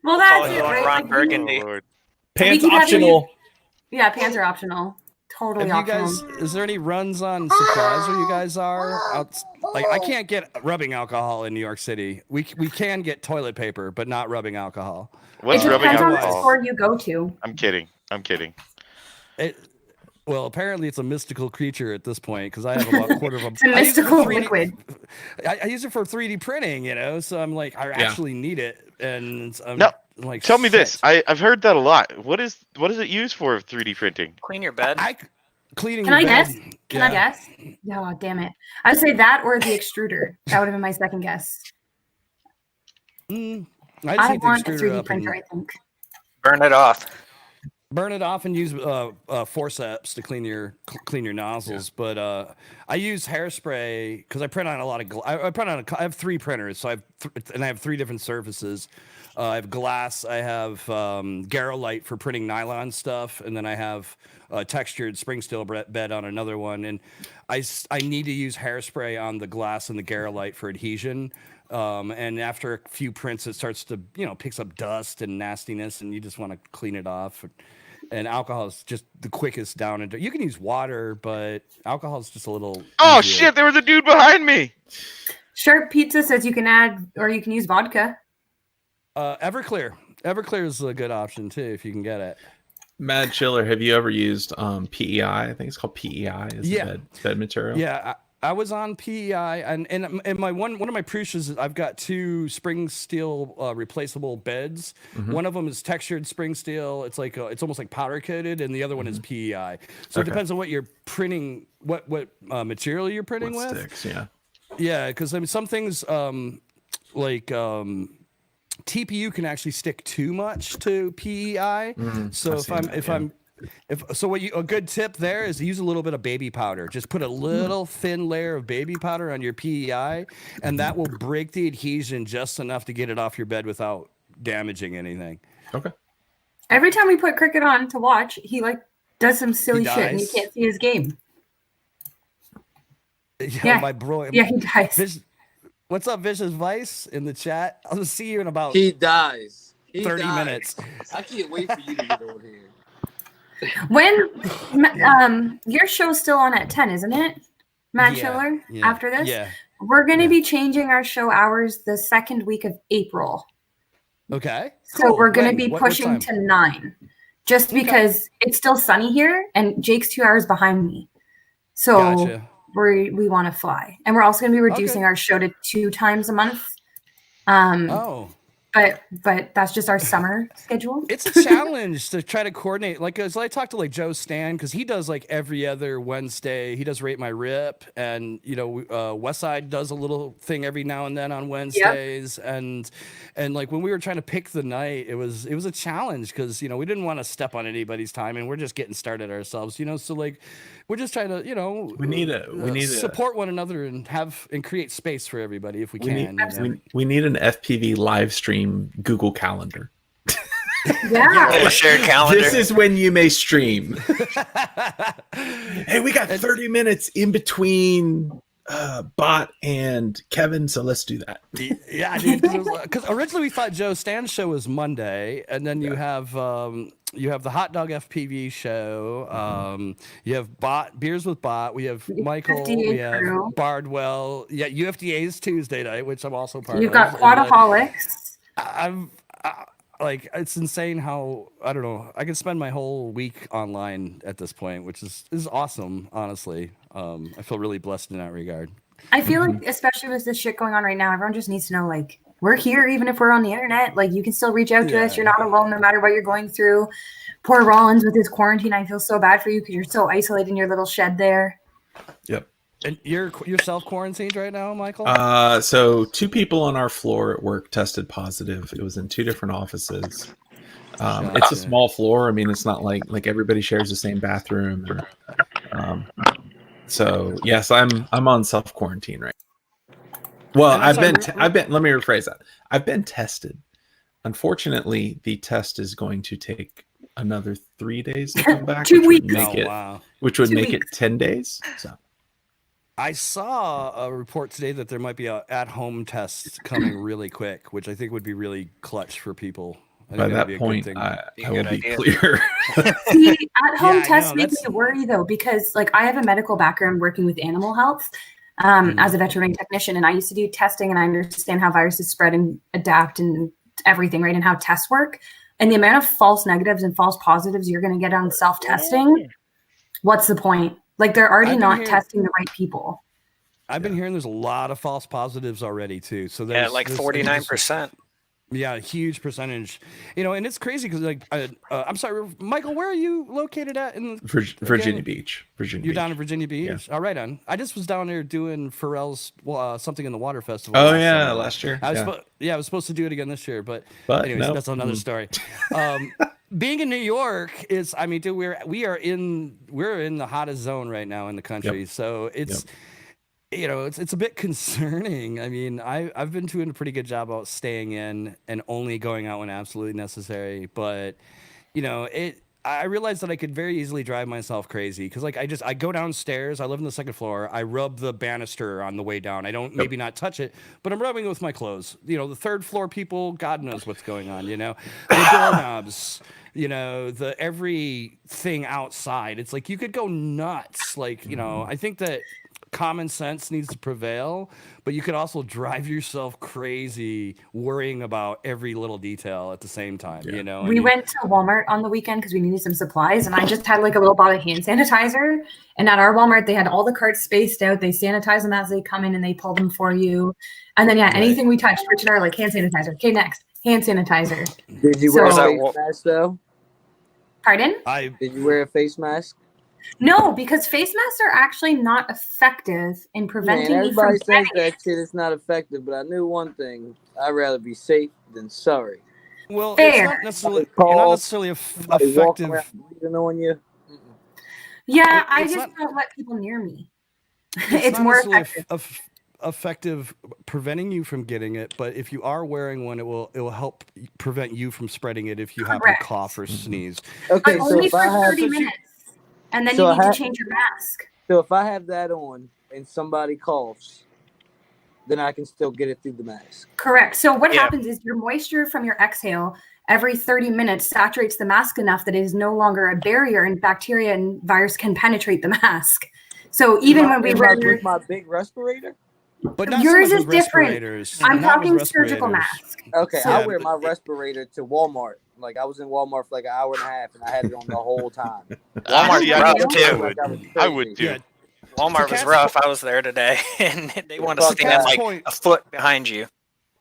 Well, that's
Calling
it,
you on
right?
Ron
Like,
Burgundy.
Oh, Lord.
pants
keep having
optional.
Yeah, pants are optional. Totally
Have you
optional.
guys? Is there any runs on supplies where you guys are? Like, I can't get rubbing alcohol in New York City. We can get toilet paper, but not rubbing alcohol.
What's
It
rubbing
depends on the
alcohol?
store you go to.
I'm kidding.
Well, apparently it's a mystical creature at this point because I have about a quarter of a.
It's a
I use it for
mystical
3D
liquid.
I use it for 3D printing, so I'm like, I actually need it, and I'm
No,
like,
Tell me this.
shit.
I've heard that a lot. What is it used for? 3D printing?
Clean your bed.
Cleaning.
Can I
your bed.
guess? Can I guess? Yeah, damn it. I'd say that or the extruder. That would have been my second guess.
I
I
heat the
want a
extruder
3D
up
printer,
and
I think.
Burn it off.
burn it off and use forceps to clean your nozzles. But I use hairspray because I print on a lot of. I have 3 printers, so I have 3 different surfaces. I have glass. I have Garolite for printing nylon stuff, and then I have textured spring steel bed on another one. And I need to use hairspray on the glass and the Garolite for adhesion. And after a few prints, it starts to picks up dust and nastiness, and you just want to clean it off. And alcohol is just the quickest down into. You can use water, but alcohol is just a little.
Oh
easier.
shit! There was a dude behind me.
Sharp Pizza says you can add or you can use vodka.
Everclear. Everclear is a good option too if you can get it.
Mad Chiller, have you ever used PEI? I think it's called PEI. Is
Yeah.
bed material.
Yeah, I was on PEI, and my one of my Prussias, I've got 2 spring steel replaceable beds.
Mhm.
One of them is textured spring steel. It's like it's almost like powder coated, and the other one is PEI. So
Okay.
it depends on what you're printing, what material you're printing
What
with.
sticks, yeah.
Yeah, because I mean some things like TPU can actually stick too much to PEI. So a good tip there is to use a little bit of baby powder. Just put a little thin layer of baby powder on your PEI, and that will break the adhesion just enough to get it off your bed without damaging anything.
Okay.
Every time we put Cricket on to watch, he does some silly
He
shit and you
dies.
can't see his game.
Yeah, my bro.
Yeah, he dies.
What's up, Vicious Vice in the chat? I'll see you in about
He dies.
30 minutes.
I can't wait for you to get on here.
When your show's still on at 10, isn't it? Matt Chiller, after this?
Yeah.
We're going to be changing our show hours the second week of April.
Okay.
So
cool.
we're going to
When?
be
What
pushing
time?
to 9 just because it's still sunny here and Jake's 2 hours behind me. So
Gotcha.
we want to fly. And we're also going to be reducing
Okay.
our show to 2 times a month.
Oh.
but that's just our summer schedule.
It's a challenge to try to coordinate. Like, as I talked to like Joe Stan, because he does like every other Wednesday. He does Rate My Rip, and Westside does a little thing every now and then on Wednesdays. And like when we were trying to pick the night, it was a challenge because we didn't want to step on anybody's time, and we're just getting started ourselves. So like we're just trying to
we need to
support one another and create space for everybody if we can.
We need an FPV live stream Google Calendar.
Yeah.
Shared calendar.
This is when you may stream. Hey, we got 30 minutes in between Bot and Kevin, so let's do that.
Yeah, dude. Because originally we thought Joe Stan's show was Monday, and then you have the Hot Dog FPV show. You have Beers with Bot. We have Michael.
UFDA
we have
crew.
Bardwell. Yeah, UFDA is Tuesday night, which I'm also part of.
You've got Quadaholics.
Like, it's insane how, I don't know, I can spend my whole week online at this point, which is awesome, honestly. I feel really blessed in that regard.
I feel like, especially with this shit going on right now, everyone just needs to know, like, we're here even if we're on the internet. Like, you can still reach out to us. You're not alone no matter what you're going through. Poor Rollins with his quarantine. I feel so bad for you because you're so isolated in your little shed there.
Yep.
And you're self-quarantined right now, Michael?
So 2 people on our floor at work tested positive. It was in 2 different offices. It's a small floor. I mean, it's not like everybody shares the same bathroom. So yes, I'm on self-quarantine right now. Well, I've been. Let me rephrase that. I've been tested. Unfortunately, the test is going to take another 3 days to come back.
2 weeks.
Which would
2
make
weeks.
it 10 days. So.
I saw a report today that there might be a at-home test coming really quick, which I think would be really clutch for people.
By that point, I will be
idea.
clear.
See, at-home tests
no,
make me worry, though, because, like, I have a medical background working with animal health as a veterinary technician, and I used to do testing, and I understand how viruses spread and adapt and everything, right, and how tests work. And the amount of false negatives and false positives you're going to get on self-testing, what's the point? Like, they're already not testing the right people.
I've been hearing there's a lot of false positives already, too. So there's
like 49%.
Yeah, a huge percentage. And it's crazy because, like, I'm sorry, Michael, where are you located at? In
Virginia Beach.
You're down in Virginia Beach?
Yeah.
Oh, right on. I just was down there doing Pharrell's Something in the Water Festival.
Oh, yeah, last year.
I was supposed to do it again this year, but anyways,
no.
That's another story. Being in New York is, I mean, dude, we're in the hottest zone right now in the country. Yep. So it's it's a bit concerning. I mean, I've been doing a pretty good job about staying in and only going out when absolutely necessary. But I realized that I could very easily drive myself crazy because, like, I go downstairs. I live on the second floor. I rub the banister on the way down. I don't maybe not touch it, but I'm rubbing it with my clothes. The third floor people, God knows what's going on. The doorknobs. The everything outside. It's like you could go nuts. Like, I think that common sense needs to prevail, but you could also drive yourself crazy worrying about every little detail at the same time.
We went to Walmart on the weekend because we needed some supplies, and I just had like a little bottle of hand sanitizer. And at our Walmart, they had all the carts spaced out. They sanitize them as they come in, and they pull them for you. And then anything we touched, Rich and I are like, hand sanitizer. Okay, next, hand sanitizer.
Did you wear a face mask though?
Pardon?
Did you wear a face mask?
No, because face masks are actually not effective in preventing me from
everybody says
getting
that shit is not effective, but I knew one thing: I'd rather be safe than sorry.
Well,
Fair.
it's not necessarily effective.
Breathing on you.
Yeah, I just don't let people near me. It's more
effective preventing you from getting it, but if you are wearing one, it will help prevent you from spreading it if you happen to cough or sneeze.
Okay,
but
so
only
if
for
I have
30 minutes, and then you need to change your mask.
So if I have that on and somebody coughs, then I can still get it through the mask.
Correct. So what happens is your moisture from your exhale every 30 minutes saturates the mask enough that it is no longer a barrier, and bacteria and virus can penetrate the mask. So even when we wear
my big respirator.
But not
yours
so
is different. I'm talking surgical mask.
Okay, so, I wear my respirator to Walmart. Like, I was in Walmart for like an hour and a half, and I had it on the whole time.
Walmart's rough too.
I would too.
Yeah. Walmart was rough. I was there today, and they want to stand like a foot behind you.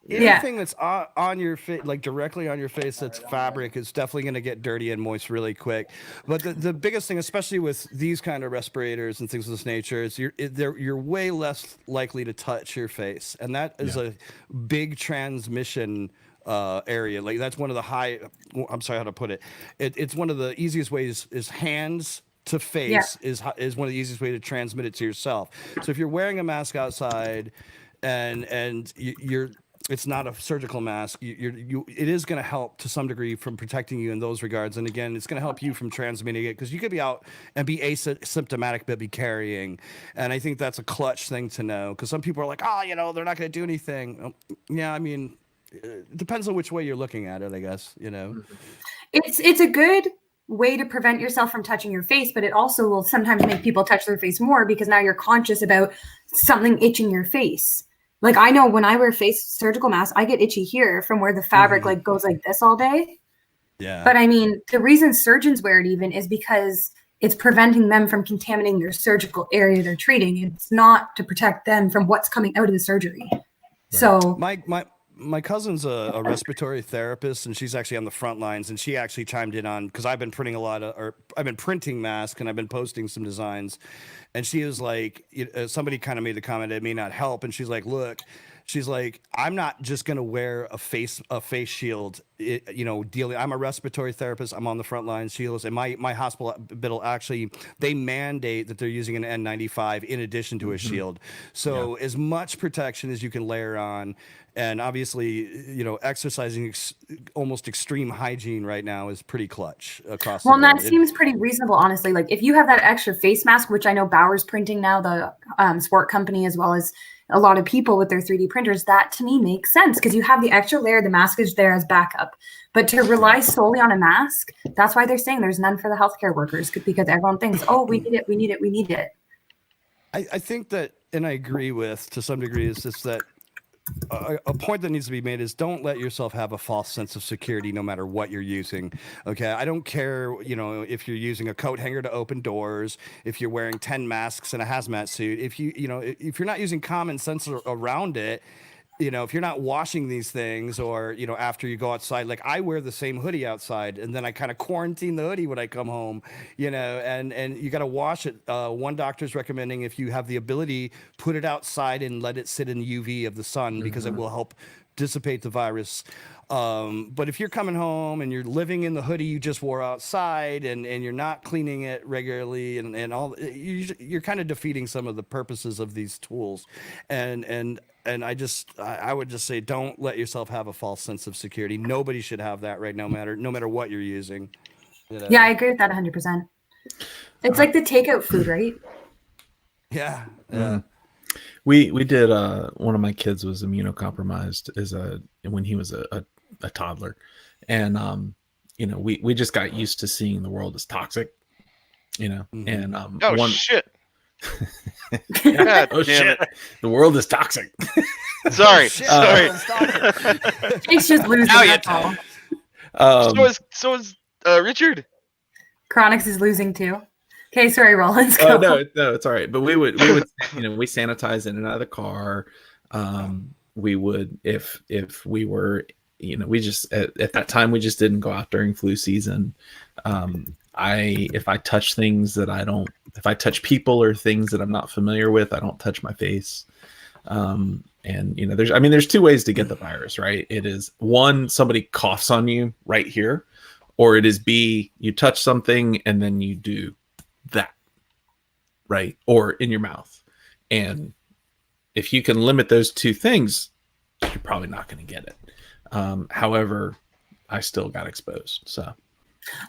anything that's on your face, like directly on your face, that's fabric, is definitely going to get dirty and moist really quick. But the biggest thing, especially with these kind of respirators and things of this nature, is you're way less likely to touch your face, and that is a big transmission area. Like that's one of the I'm sorry how to put it. It's one of the easiest ways is hands to face is one of the easiest way to transmit it to yourself. So if you're wearing a mask outside and you're it's not a surgical mask, it is going to help to some degree from protecting you in those regards. And again, it's going to help you from transmitting it, because you could be out and be asymptomatic but be carrying. And I think that's a clutch thing to know, because some people are like, oh, they're not going to do anything. Yeah, I mean, it depends on which way you're looking at it, I guess.
It's a good way to prevent yourself from touching your face, but it also will sometimes make people touch their face more, because now you're conscious about something itching your face. Like I know when I wear face surgical masks, I get itchy here from where the fabric like goes like this all day.
Yeah.
But I mean, the reason surgeons wear it even is because it's preventing them from contaminating their surgical area they're treating. It's not to protect them from what's coming out of the surgery. Right. So
my cousin's a respiratory therapist, and she's actually on the front lines, and she actually chimed in on, because I've been printing masks and I've been posting some designs, and she was like, somebody kind of made the comment it may not help, and she's like, look, she's like, I'm not just going to wear a face shield, I'm a respiratory therapist. I'm on the front line shields, and my hospital actually, they mandate that they're using an N95 in addition to a shield. So as much protection as you can layer on. And obviously, exercising almost extreme hygiene right now is pretty clutch across the board.
Well, that seems pretty reasonable, honestly. Like if you have that extra face mask, which I know Bauer's printing now, the sport company, as well as a lot of people with their 3D printers, that to me makes sense, because you have the extra layer, the mask is there as backup. But to rely solely on a mask, that's why they're saying there's none for the healthcare workers, because everyone thinks, oh, we need it.
I think that, and I agree with to some degree, is just that a point that needs to be made is don't let yourself have a false sense of security no matter what you're using. Okay, I don't care, if you're using a coat hanger to open doors, if you're wearing 10 masks and a hazmat suit, if you're not using common sense around it, if you're not washing these things, or after you go outside, like I wear the same hoodie outside, and then I kind of quarantine the hoodie when I come home, and you got to wash it. One doctor's recommending, if you have the ability, put it outside and let it sit in UV of the sun, because it will help dissipate the virus. But if you're coming home and you're living in the hoodie you just wore outside, and you're not cleaning it regularly, and all, you're kind of defeating some of the purposes of these tools. And I would just say, don't let yourself have a false sense of security. Nobody should have that right now, no matter what you're using.
Yeah, I agree with that 100%. It's like the takeout food, right?
Yeah.
We did. One of my kids was immunocompromised when he was a toddler, and we just got used to seeing the world as toxic, and
shit.
God, damn it. The world is toxic.
Sorry.
Jake's just losing. That's all.
So is Richard.
Chronix is losing too. Okay, sorry, Rollins.
Oh no, it's all right. But we would we sanitize in and out of the car. We would if we were, we just at that time we just didn't go out during flu season. If I touch things that if I touch people or things that I'm not familiar with, I don't touch my face. And there's two ways to get the virus, right? It is one, somebody coughs on you right here, or it is B, you touch something and then you do that, right? Or in your mouth. And if you can limit those two things, you're probably not going to get it. However, I still got exposed, so.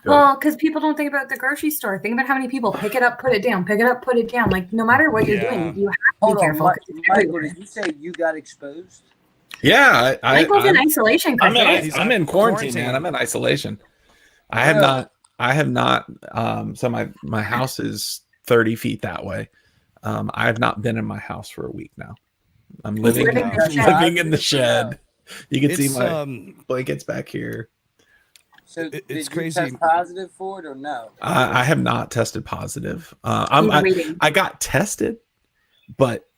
Well, because people don't think about the grocery store. Think about how many people pick it up, put it down, pick it up, put it down. Like, no matter what you're doing, you have to be careful.
Michael, did you say you got exposed?
Yeah,
Michael's in isolation.
I'm in quarantine, man. I'm in isolation. I have not. So my house is 30 feet that way. I have not been in my house for a week now. I'm living in the shed. You can see my blankets back here.
So
it's
crazy. Did you test positive for it or no?
I have not tested positive. I got tested, but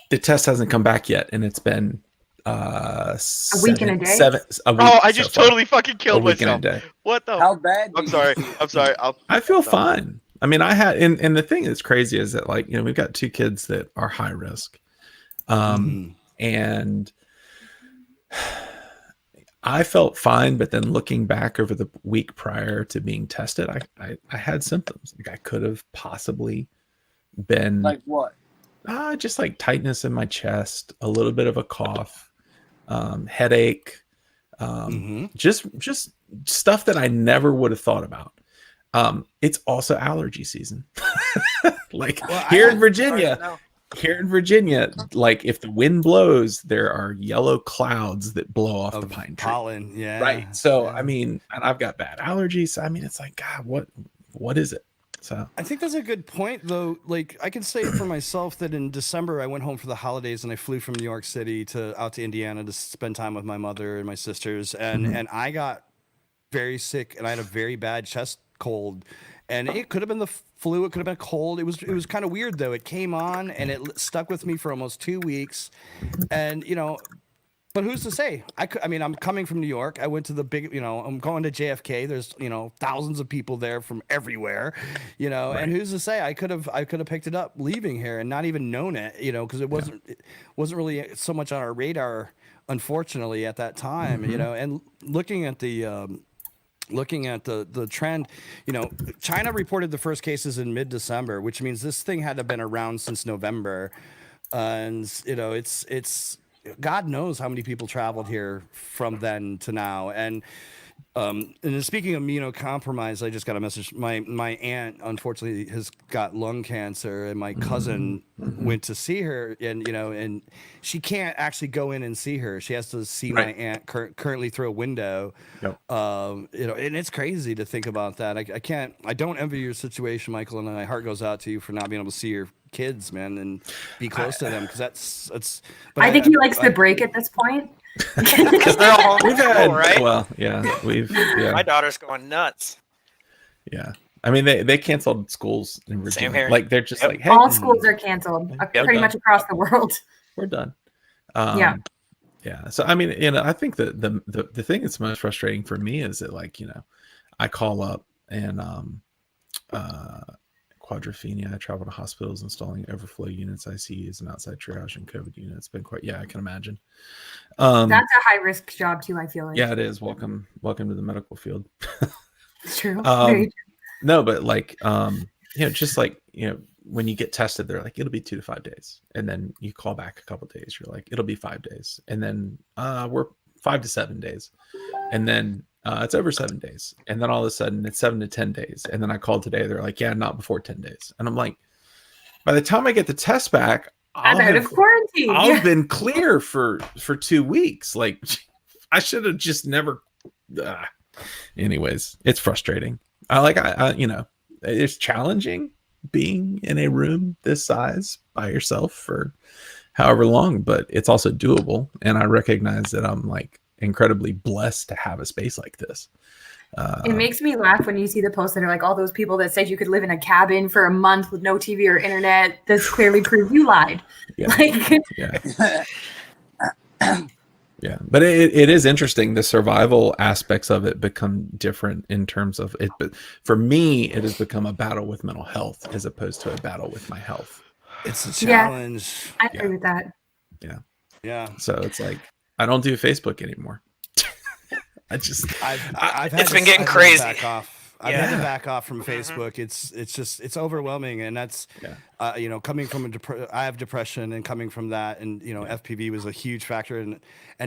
the test hasn't come back yet, and it's been
A week and a day?
A week
Oh, I
so
just
far.
totally fucking
A
killed
week and a
myself.
day.
What the?
How bad?
I'm sorry. I'm sorry.
I feel fine. I mean, I had, and the thing that's crazy is that, like, we've got 2 kids that are high risk. And I felt fine, but then looking back over the week prior to being tested, I had symptoms. Like I could have possibly been
Like what?
just like tightness in my chest, a little bit of a cough, headache, just stuff that I never would have thought about. It's also allergy season. Like here in Virginia, like if the wind blows, there are yellow clouds that blow off the pine tree.
Pollen, yeah.
Right. So I mean, and I've got bad allergies. I mean, it's like, God, what is it? So
I think that's a good point, though. Like I can say for myself that in December I went home for the holidays and I flew from New York City out to Indiana to spend time with my mother and my sisters, and I got very sick and I had a very bad chest cold, and it could have been the flu, it could have been cold. It was kind of weird though. It came on and it stuck with me for almost 2 weeks, and but who's to say? I mean, I'm coming from New York. I went to the big, I'm going to JFK. There's, thousands of people there from everywhere, right. And who's to say I could have picked it up leaving here and not even known it, because it wasn't really so much on our radar, unfortunately, at that time, and looking at the trend, China reported the first cases in mid-December, which means this thing had to have been around since November. And, it's God knows how many people traveled here from then to now. And speaking of immunocompromised, I just got a message. My aunt, unfortunately, has got lung cancer, and my cousin went to see her, and and she can't actually go in and see her. She has to see my aunt currently through a window. Yep. And it's crazy to think about that. I don't envy your situation, Michael, and my heart goes out to you for not being able to see your kids, man, and be close to them, because that's. But
I think he likes the break at this point.
Because they're all home from school, right?
Well, yeah,
My daughter's going nuts.
Yeah. I mean, they canceled schools in Virginia.
Same here.
Like they're just like, hey,
all schools are canceled pretty much across the world.
We're done.
Yeah.
So I mean, I think that the thing that's most frustrating for me is that, like, I call up and Quadrophenia. I travel to hospitals installing overflow units, ICUs, and outside triage and COVID units. It's been quite, I can imagine.
That's a high risk job too, I feel like.
Yeah, it is. Welcome to the medical field.
It's true. Very true.
No, but like, just like, when you get tested, they're like, it'll be 2 to 5 days. And then you call back a couple of days. You're like, it'll be 5 days. And then we're 5 to 7 days. And then it's over 7 days. And then all of a sudden it's 7 to 10 days. And then I called today. They're like, yeah, not before 10 days. And I'm like, by the time I get the test back,
I'm out of quarantine.
I've been clear for 2 weeks. Like, I should have just never. Anyways, it's frustrating. It's challenging being in a room this size by yourself for however long, but it's also doable. And I recognize that I'm like incredibly blessed to have a space like this.
It makes me laugh when you see the posts that are like all those people that said you could live in a cabin for a month with no TV or internet. This clearly proves you lied.
Yeah.
Like,
yeah. Yeah, but it is interesting. The survival aspects of it become different in terms of it. But for me, it has become a battle with mental health as opposed to a battle with my health.
It's a challenge.
I agree with that.
Yeah.
Yeah.
So it's like, I don't do Facebook anymore.
It's been getting crazy.
Back off. I've had to back off from Facebook. It's overwhelming, and that's coming from I have depression, and coming from that, and FPV was a huge factor, and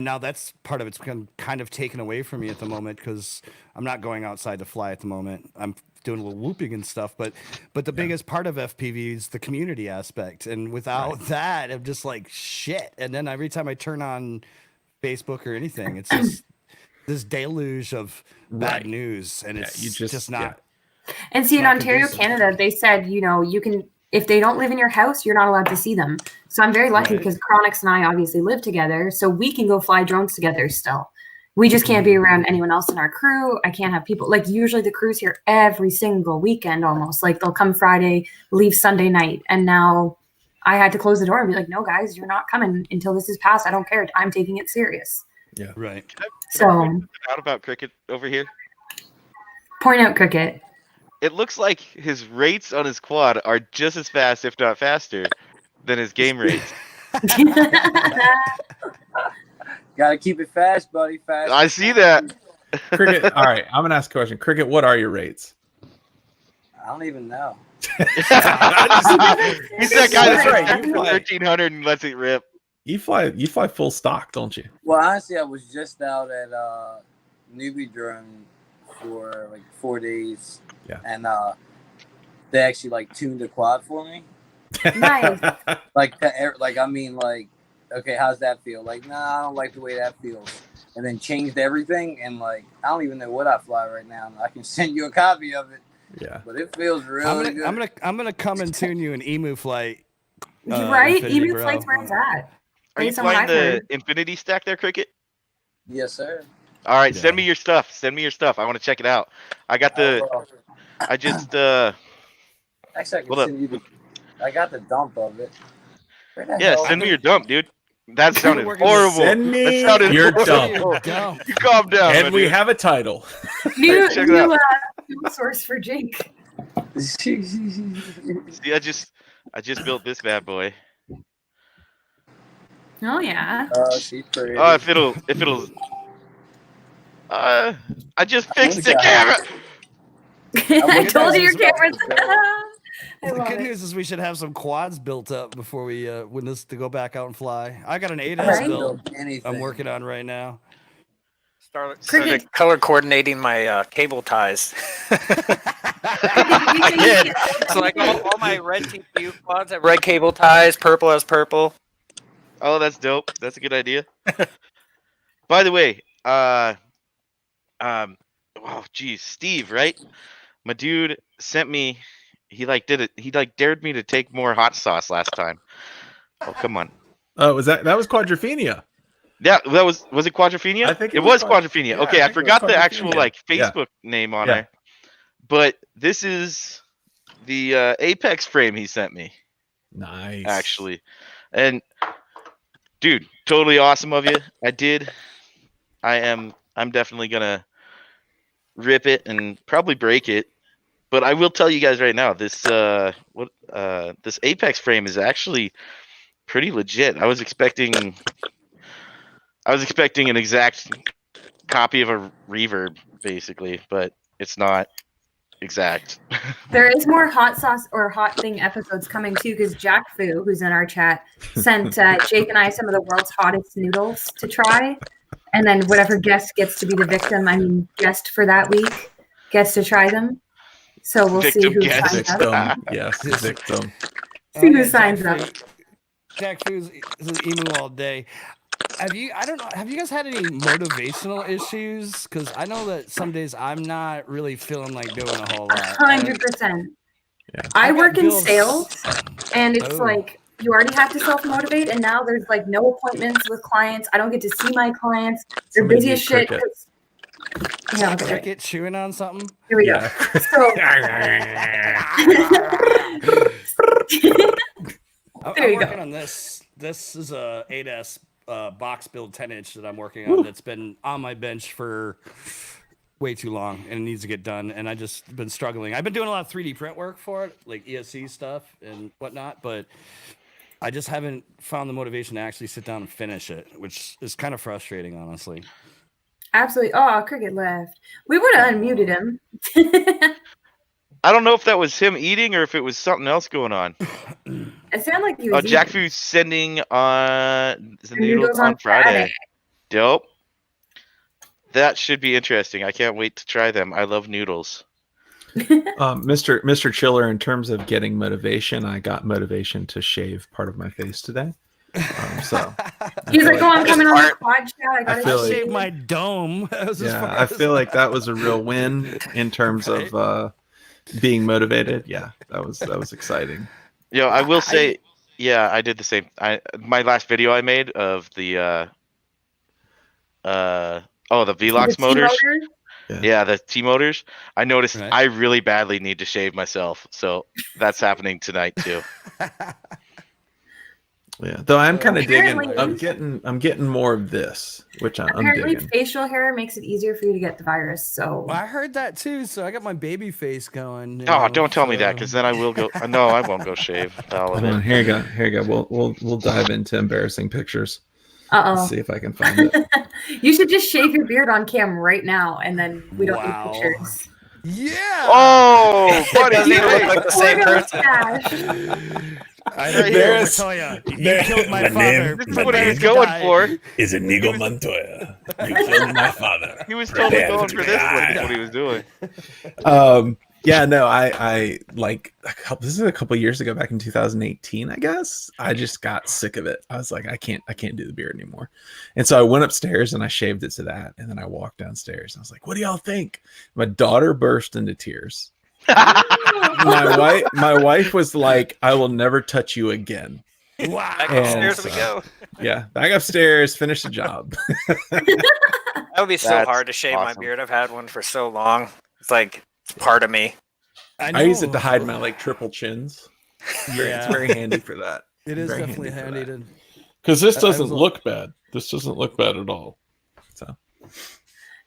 now that's part of it's been kind of taken away from me at the moment because I'm not going outside to fly at the moment. I'm doing a little whooping and stuff, but the biggest part of FPV is the community aspect, and without that, I'm just like shit. And then every time I turn on Facebook or anything, it's just this deluge of bad news, and it's just not.
And see, in Ontario, Canada, they said, you can, if they don't live in your house, you're not allowed to see them. So I'm very lucky because Chronix and I obviously live together, so we can go fly drones together still. We just can't be around anyone else in our crew. I can't have people, like usually the crew's here every single weekend almost. Like they'll come Friday, leave Sunday night. And now I had to close the door and be like, no, guys, you're not coming until this is passed. I don't care. I'm taking it serious.
Right.
So
Out about Cricket over here.
point out Cricket.
It looks like his rates on his quad are just as fast, if not faster, than his game rates.
Gotta keep it fast, buddy. Fast.
I see that.
Cricket. All right, I'm gonna ask a question. Cricket, what are your rates?
I don't even know.
He's that guy that's
Right,
right.
you play.
1300 and lets it rip.
You fly full stock, don't you?
Well, honestly, I was just out at Newbie Drone for like 4 days.
Yeah.
And they actually like tuned the quad for me.
Nice.
Like, I mean, like, okay, how's that feel? Like, nah, I don't like the way that feels. And then changed everything, and like, I don't even know what I fly right now. I can send you a copy of it.
Yeah.
But it feels really good.
I'm gonna come and tune you an emu flight.
Right?
Infinity,
Emu
bro.
Flight's where it's at.
Are you
Based on what
flying
I've
the
heard.
Infinity stack there, Cricket?
Yes, sir.
All right,
Yeah.
send me your stuff. Send me your stuff. I want to check it out. I got the. I just.
Actually, I can
Hold up.
send you the. I got the dump of it. Where the
Yeah,
hell-
send me your dump, dude. That sounded
working
horrible.
Send me
That sounded
your
horrible.
dump.
Dumb.
You calm down.
And
my
we
dude.
have a title.
New
Check it out.
fuel source for Jake.
See, I just built this bad boy.
Oh yeah.
Oh, she's pretty.
Oh, if it'll. I just fixed the
Yeah.
camera.
I told you your
as well.
camera's. I
The
love
good
it.
news is we should have some quads built up before we when this to go back out and fly. I got an 8S
Right.
build
Anything.
I'm working on right now.
Started
Cricket.
color coordinating my cable ties.
You
I
think
did.
you can-
So like all my red TPU quads have red cable ties, purple has purple.
Oh, that's dope. That's a good idea. By the way, oh geez, Steve, right? My dude sent me. He like did it. He like dared me to take more hot sauce last time. Oh, come on.
Was that was Quadrophenia?
Yeah, that was it Quadrophenia?
I think
it was Quadrophenia.
yeah,
Okay,
I
I
think it was
forgot the actual
Quadrophenia.
like
Yeah.
Facebook name on
Yeah.
there. But this is the Apex frame he sent me,
Nice.
actually. And dude, totally awesome of you. I'm definitely gonna rip it and probably break it. But I will tell you guys right now, this this Apex frame is actually pretty legit. I was expecting an exact copy of a Reverb, basically, but it's not exact.
There is more hot sauce or hot thing episodes coming too, because Jack Fu, who's in our chat, sent Jake and I some of the world's hottest noodles to try, and then whatever guest gets to be the victim, guest for that week, gets to try them. So we'll see
Victim
who
guest.
signs up.
Victim. Yes, victim.
See who
yeah,
signs
Jack
up.
Fu- Jack Fu's is an emu all day. Have you guys had any motivational issues? Because I know that some days I'm not really feeling like doing a whole lot.
100%.
Yeah.
I
got
work in
bills-
sales, and it's
Oh.
like you already have to self-motivate, and now there's like no appointments with clients. I don't get to see my clients. They're
Somebody
busy
mute
as shit.
Cricket.
Yeah, okay.
Cricket chewing on something.
Here we
Yeah.
go. So
I'm
There you go.
working on this. This is a 8S box build 10-inch that I'm working on. That's been on my bench for way too long and it needs to get done. And I just been struggling. I've been doing a lot of 3D print work for it, like ESC stuff and whatnot, but I just haven't found the motivation to actually sit down and finish it, which is kind of frustrating, honestly.
absolutely. Oh, Cricket left. We would have unmuted him.
I don't know if that was him eating or if it was something else going on.
It sounded like he
Oh,
was.
Jack
eating.
Fu's sending the
The
noodles on Friday. Dope. That should be interesting. I can't wait to try them. I love noodles.
Mr. Chiller, in terms of getting motivation, I got motivation to shave part of my face today. So
He's like, oh, I'm coming on the
Art.
quad chat. I got
feel
to
like-
Shaved my dome. That was as
yeah,
far
I
as-
feel like that was a real win in terms of being motivated. Yeah, that was exciting.
Yo, I will say, yeah, I did the same. My last video I made of the the Velox
The
motors.
T-motor?
Yeah, the T motors. I noticed
Right.
I really badly need to shave myself, so that's happening tonight too.
Yeah, though I'm kind of digging.
Apparently-
I'm getting more of this, which I'm
Apparently,
digging.
facial hair makes it easier for you to get the virus. So
Well, I heard that too, so I got my baby face going. you
Oh,
know,
don't tell me that,
so-
because then I will go. No, I won't go shave. All of
Hold on,
it.
here you go. Here you go. We'll dive into embarrassing pictures.
uh
Let's see if I can find it.
oh, you should just shave your beard on cam right now, and then we don't
Wow.
need pictures.
Yeah.
Oh, buddy,
Doesn't even look
hey,
like the same
Or a
person.
mustache.
I
Right
heard
here.
Montoya. You
There-
killed my
my
father.
name-
this is
my
what he
name
was going
died.
for.
Is Inigo Montoya? You killed my father.
He was totally
Prepare
going
to
for
be
this.
eyed.
What he was doing.
Yeah, no, I like this is a couple years ago, back in 2018, I guess. I just got sick of it. I was like, I can't do the beard anymore. And so I went upstairs and I shaved it to that. And then I walked downstairs and I was like, what do y'all think? My daughter burst into tears. My wife was like, I will never touch you again.
Wow.
Back
And
upstairs we
so-
go.
Yeah, back upstairs, finish the job.
That would be so
That's
hard to shave my
awesome.
beard. I've had one for so long. It's like it's part of me.
I use it
know.
to hide my like triple chins. It's
Yeah.
very handy for that.
It is
very
definitely
handy for
handy
that.
to.
Because this
I
doesn't
was-
look bad. This doesn't look bad at all. So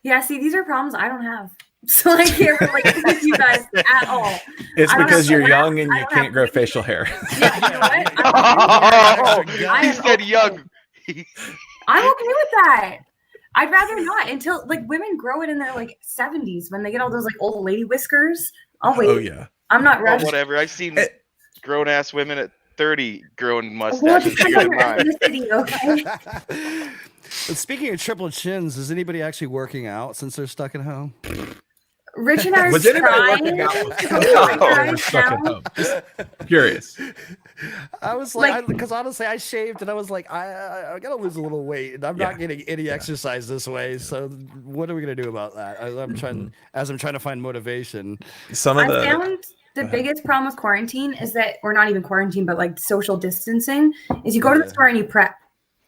Yeah, see, these are problems I don't have. So I can't relate with you guys at all.
it's
I don't
because
have-
you're
I don't-
young and
I
you
don't
can't
have-
grow facial hair.
Yeah, you know what?
Oh,
I
he
am
said
okay.
young.
I'm okay with that. I'd rather not until like women grow it in their like 70s when they get all those like old lady whiskers. I'll wait.
Oh yeah.
I'm not
Well,
rushed.
whatever. I've seen
Eh.
grown ass women at 30 growing
Well, it
mustaches.
depends
bigger
on
than
your
mine.
ethnicity, okay?
But speaking of triple chins, is anybody actually working out since they're stuck at home?
Rich and I are
Was anybody
trying
working out
to
with
go
somebody
for
or
guys
stuck at
now.
home? Just curious.
I was
Like-
because honestly, I shaved and I was like, I gotta lose a little weight, and I'm not
Yeah.
getting any exercise this way. So what are we gonna do about that? I'm trying to find motivation.
Some of
I
the
found the biggest problem with quarantine is that, or not even quarantine, but like social distancing, is you go to the
Yeah.
store and you prep,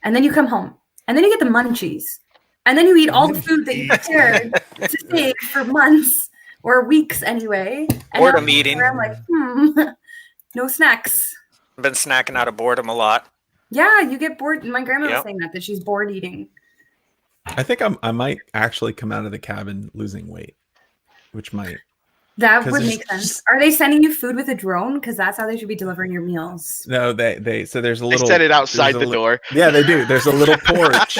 and then you come home, and then you get the munchies, and then you eat all the food that you prepared to save for months or weeks anyway. And
Boredom
now
eating.
I'm like, no snacks.
I've been snacking out of boredom a lot.
Yeah, you get bored. My grandma was
Yep.
saying that she's bored eating.
I think I might actually come out of the cabin losing weight, which might.
That
'Cause
would
there's-
make sense. Are they sending you food with a drone? Because that's how they should be delivering your meals.
No, they so there's a
They
little.
set it outside
there's
the
a
door.
Yeah, they do. There's a little porch.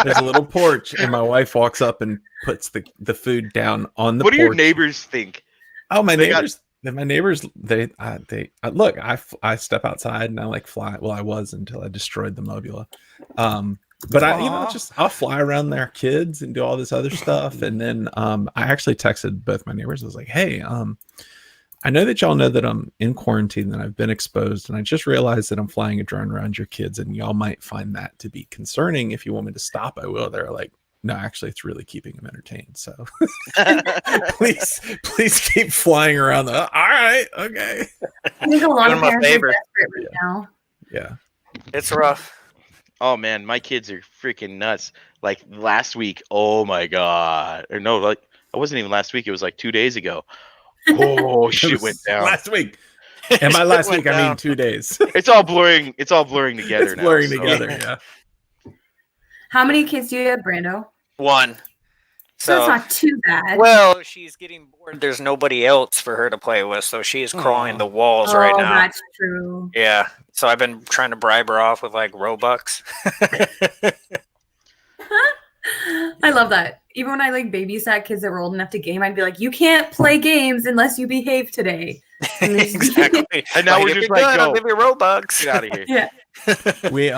There's a little porch, and my wife walks up and puts the food down on the
What do
porch.
your neighbors think?
Oh, my
They got-
neighbors. My neighbors, they look. I step outside and I like fly. Well, I was until I destroyed the Mobula. But
Aw.
I'll fly around their kids and do all this other stuff. And then I actually texted both my neighbors. I was like, hey, I know that y'all know that I'm in quarantine, that I've been exposed, and I just realized that I'm flying a drone around your kids, and y'all might find that to be concerning. If you want me to stop, I will. They're like, no, actually, it's really keeping them entertained. So please keep flying around. All right, okay,
I think a lot
Doing
of
my
parents are
favor.
desperate right now.
yeah.
It's rough.
Oh man, my kids are freaking nuts. Like last week, oh my god. Or no, like it wasn't even last week, it was like 2 days ago. Oh
It
shit
was
went down.
last week. And by last
Went
week, I mean
down.
2 days.
It's all blurring together
It's
now.
blurring
so-
together. Yeah.
How many kids do you have, Brando?
One.
So it's
So
not too bad.
well, she's getting bored. There's nobody else for her to play with, so she is crawling
Aw.
the walls
oh,
right now.
that's true.
Yeah. So I've been trying to bribe her off with like Robux.
I love that. Even when I like babysat kids that were old enough to game, I'd be like, "You can't play games unless you behave today." And they-
Exactly.
And now we're
if
just
you're
like,
good, I'll
go.
give you Robux.
Get out of here.
Yeah.
We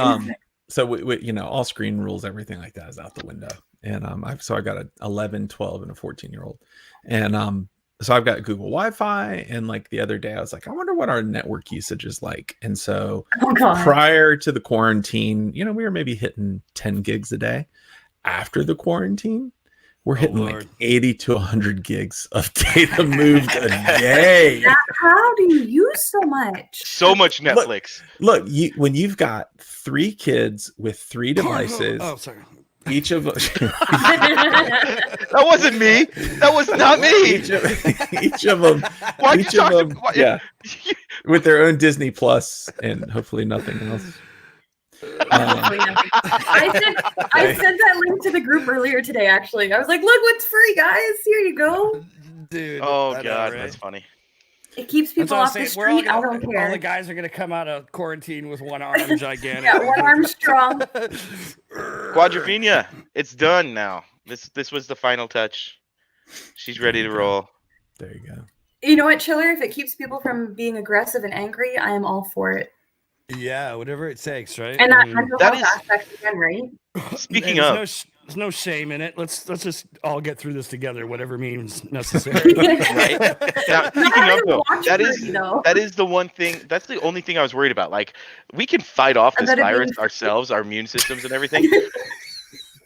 so we all screen rules, everything like that is out the window. And I got a 11, 12 and a 14-year-old. And so I've got Google Wi-Fi, and like the other day I was like, I wonder what our network usage is like. And so
Oh god.
prior to the quarantine, we were maybe hitting 10 gigs a day. After the quarantine, we're hitting like
Lord.
80 to 100 gigs of data moved a day.
How do you use so much?
So much Netflix.
Look, when you've got 3 kids with 3 devices,
Oh, sorry.
each of
That wasn't me. That was not me.
each of them,
Why'd you
each of
talk to
them, yeah, with their own Disney Plus and hopefully nothing else.
Absolutely nothing. I sent that link to the group earlier today. Actually, I was like, "Look, what's free, guys? Here you go."
Dude.
Oh
I know,
god,
right?
that's funny.
It keeps
That's
people
what I'm
off the
saying. We're all
street. I
gonna-
don't care.
All the guys are gonna come out of quarantine with one arm, gigantic.
Yeah, one arm strong.
Quadrophenia, it's done now. This was the final touch. She's ready to roll.
There you go.
You know what, Chiller? If it keeps people from being aggressive and angry, I am all for it.
Yeah, whatever it takes, right?
And
I
that
mean,
mental
that
health
is-
aspect again, right?
Speaking
there's
of,
there's no shame in it. Let's just all get through this together, whatever means necessary.
right? Now, speaking of though,
Watch
that
party,
is
though.
that is the one thing. That's the only thing I was worried about. Like, we can fight off
I
this
bet it
virus
means-
ourselves, our immune systems and everything.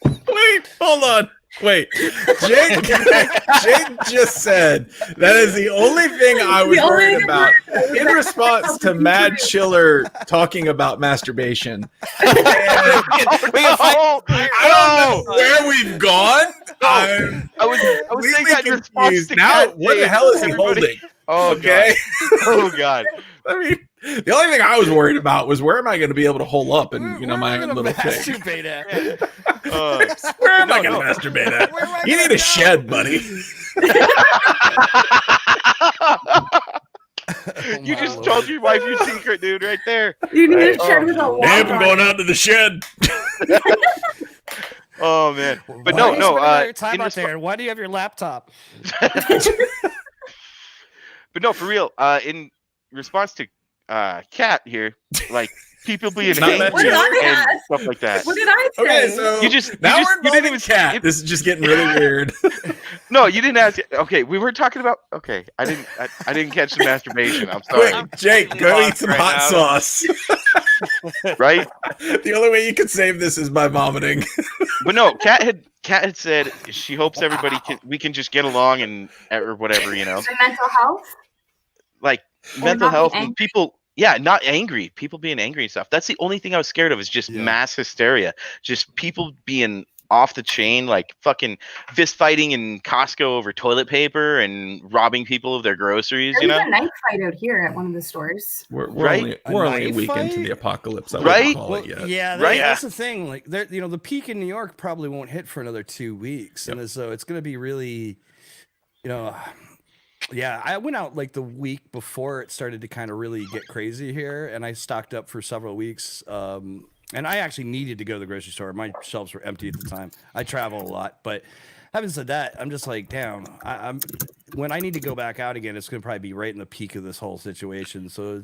Wait, hold on. Wait. Jake just said that is the only thing I was
The only
worried
thing
about
I'm worried
in
about.
response to Mad Chiller talking about masturbation. And I don't know where we've gone. I'm
I was saying
completely
that in response
confused.
to
Now,
Cat
what the
saying
hell is he
everybody-
holding?
Oh
Okay.
god. Oh god.
I mean, the only thing I was worried about was where am I going to be able to hole up and my
Where am I
little
gonna
thing.
masturbate at?
Where am I
No,
going to masturbate at?
Where am I
You
gonna
need a
go?
shed, buddy.
You just told your wife your secret, dude, right there.
You need
Right.
a shed with a wall.
Damn, I'm
on
going
it.
out to the shed.
Oh man. But
Why
no,
are you
no.
spending all your time
in
out
resp-
there. Why do you have your laptop?
But no, for real. In response to Cat here, like people being
Not
angry
that
What did I
and
ask?
stuff like that.
What did I say?
Okay, so
You just
now
you
we're
didn't
involving
even
cat. This is just getting really weird.
No, you didn't ask. Okay, we were talking about. Okay, I didn't catch the masturbation. I'm sorry.
Quick, Jake, go eat some hot sauce.
Right?
The only way you can save this is by vomiting.
But no, Cat had said she hopes we can just get along and or whatever, you know,
The mental health.
like
Or
mental
not be
health and
angry.
people. Yeah, not angry. People being angry and stuff. That's the only thing I was scared of is just
Yeah.
mass hysteria. Just people being off the chain, like fucking fist fighting in Costco over toilet paper and robbing people of their groceries,
There
you
was
know?
a knife fight out here at one of the stores.
We're
Right?
only a
knife
week into
fight?
the apocalypse. I
Right?
wouldn't call it yet.
yeah,
Right?
that's the thing. Like, there, the peak in New York probably won't hit for another 2 weeks, and so it's going to be really, yeah. I went out like the week before it started to kind of really get crazy here, and I stocked up for several weeks. And I actually needed to go to the grocery store. My shelves were empty at the time. I travel a lot, but having said that, I'm just like, damn. I'm when I need to go back out again, it's going to probably be right in the peak of this whole situation. So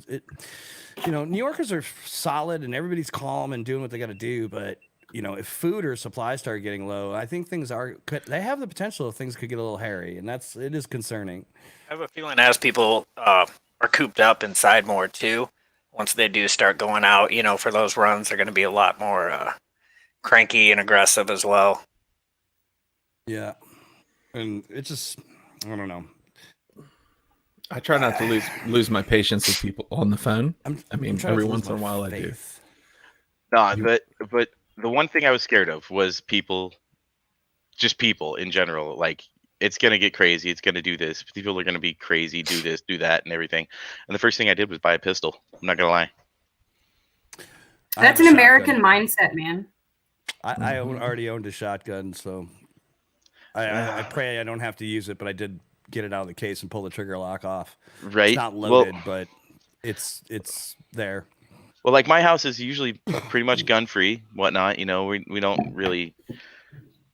New Yorkers are solid and everybody's calm and doing what they got to do. But if food or supplies start getting low, I think they have the potential of things could get a little hairy, and it is concerning.
I have a feeling as people are cooped up inside more too, once they do start going out, for those runs, they're going to be a lot more cranky and aggressive as well.
Yeah, and it's just, I don't know.
I try not to lose my patience with people on the phone.
I'm
mean,
trying
every
to lose
once in a
my
while I do.
faith.
No, but the one thing I was scared of was people in general. Like, it's gonna get crazy. It's gonna do this. People are gonna be crazy, do this, do that, and everything. And the first thing I did was buy a pistol. I'm not gonna lie.
I
That's
have
an
a
American
shotgun.
mindset, man.
I already owned a shotgun, so I pray I don't have to use it, but I did get it out of the case and pull the trigger lock off.
Right?
It's not loaded, but it's there.
Well, like my house is usually pretty much gun free, whatnot. We don't really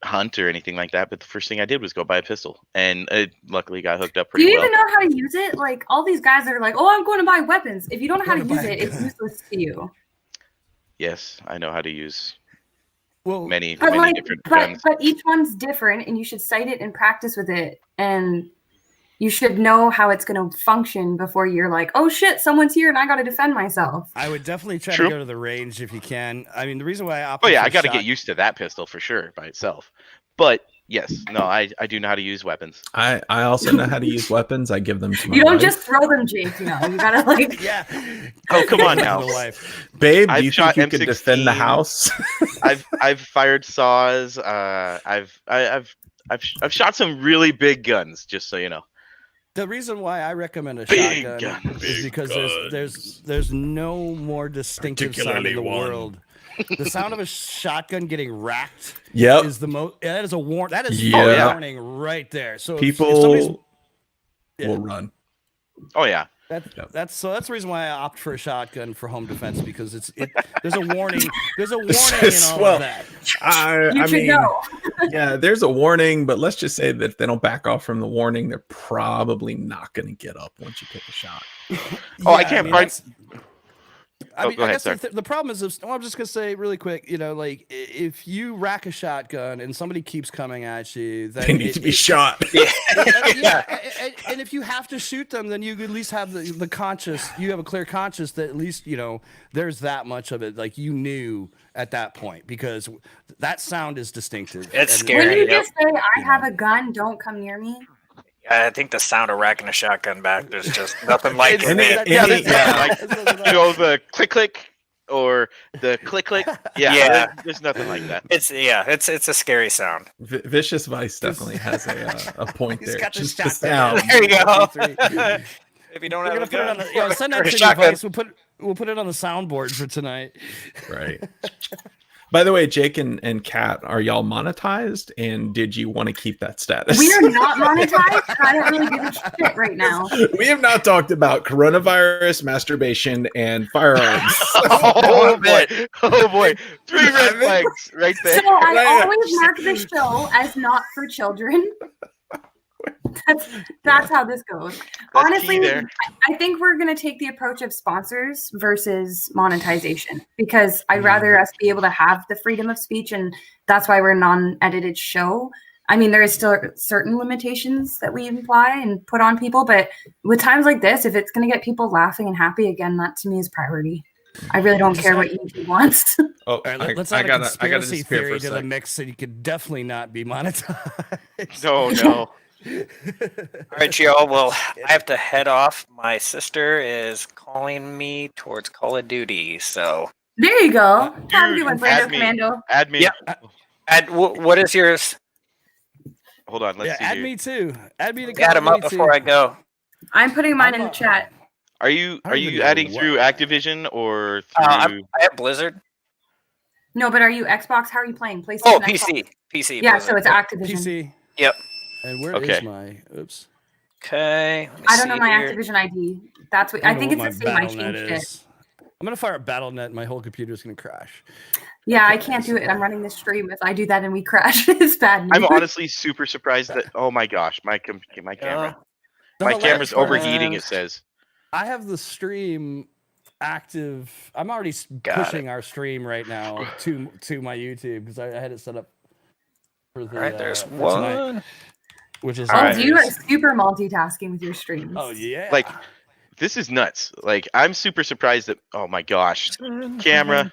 hunt or anything like that. But the first thing I did was go buy a pistol, and it luckily got hooked up
Do
pretty
you
well.
even know how to use it? Like all these guys that are like, "Oh, I'm going to buy weapons." If you don't know how to
I'm going
use
to
it,
buy a
it's
gun.
useless to you.
Yes, I know how to use
Well,
many
But
different guns.
but each one's different, and you should sight it and practice with it, and you should know how it's going to function before you're like, "Oh shit, someone's here, and I got to defend myself."
I would definitely try
True.
to go to the range if you can. I mean, the reason why I
Oh
opted
yeah,
for
I got to
shot-
get used to that pistol for sure by itself. But yes, no, I do know how to use weapons.
I also know how to use weapons. I give them to my
You don't
wife.
just throw them, Jake. You gotta like.
Yeah.
Oh, come on
The
now.
wife.
Babe, do
I've
you
shot
think you could defend the
M16.
house?
I've fired saws. I've shot some really big guns. Just so you know.
The reason why I recommend a
Big
shotgun
guns.
is because there's no more distinctive sound in
Particularly
the
one.
world The sound of a shotgun getting racked
Yep.
is the most. That is a warn. That is
Yeah.
a warning right there. So if
People
somebody's
will run.
Oh yeah.
that's the reason why I opt for a shotgun for home defense, because there's a warning. There's a warning in all
Well,
of that.
You should know.
Yeah, there's a warning, but let's just say that if they don't back off from the warning, they're probably not going to get up once you pick a shot.
Oh, I can't find.
I mean,
go
I
ahead,
guess
sorry.
the problem is, I'm just gonna say really quick, like if you rack a shotgun and somebody keeps coming at you, then
They need to be shot.
and if you have to shoot them, then you at least have the conscious. You have a clear conscience that at least there's that much of it. Like you knew at that point, because that sound is distinctive.
It's
And-
scary.
When you
Yep.
just say, I have a gun, don't come near me.
I think the sound of racking a shotgun back, there's just nothing like
It's-
it.
yeah,
man.
The click click or the click click. Yeah,
Yeah.
There's nothing like that.
It's a scary sound.
Vicious Vice definitely has a point
He's
there.
got the
Just the
shotgun.
sound.
There you go.
Three.
If you don't
We're
have
gonna
a
put it
gun,
on the send
or
that
a
to me,
shotgun.
Vice. We'll put it on the soundboard for tonight.
Right. By the way, Jake and Kat, are y'all monetized? And did you want to keep that status?
We are not monetized. I don't really give a shit right now.
We have not talked about coronavirus, masturbation, and firearms.
Oh boy! Oh boy! 3 red flags right there.
So I always mark the show as not for children. That's how this goes. Honestly,
key there.
I think we're going to take the approach of sponsors versus monetization, because I'd rather us be able to have the freedom of speech, and that's why we're a non-edited show. I mean, there is still certain limitations that we imply and put on people, but with times like this, if it's going to get people laughing and happy again, that to me is priority. I really don't care what YouTube wants.
Oh,
All right, let's add a conspiracy
disappear for
theory
a
to the
sec.
mix, and you could definitely not be monetized.
No.
All right, y'all. Well, I have to head off. My sister is calling me towards Call of Duty, so.
There you go. Have a good one,
Dude,
Brando
add me.
Commando.
Add me.
Yeah. What is yours?
Hold on. Let's see.
Add
here.
me too. Add me to
Add
Call
them
of
up
Duty
before
too.
I go.
I'm putting mine in the chat.
Are you
I don't even know
adding
what-
through Activision or
I
through?
have Blizzard.
No, but are you Xbox? How are you playing? PlayStation?
Oh,
Xbox?
PC.
Yeah,
Blizzard.
so it's Activision.
PC.
Yep.
And where is
Okay.
my? Oops.
Okay. let me
I don't know
see
my
here.
Activision ID. That's what I think it's the same. I changed it.
I'm gonna fire up BattleNet. And my whole computer's gonna crash.
Yeah, I can't do it. I'm running the stream. If I do that and we crash, it's bad news.
I'm honestly super surprised that. Oh my gosh, my camera.
The
My
hilarious
camera's
part
overheating.
is
It says.
I have the stream active. I'm already
Got
pushing our stream right now to my YouTube, because I had it set up for the.
All right, there's
for tonight,
one.
which is
Oh,
Alright.
you are super multitasking with your streams.
Oh yeah.
Like, this is nuts. Like, I'm super surprised that. Oh my gosh, camera.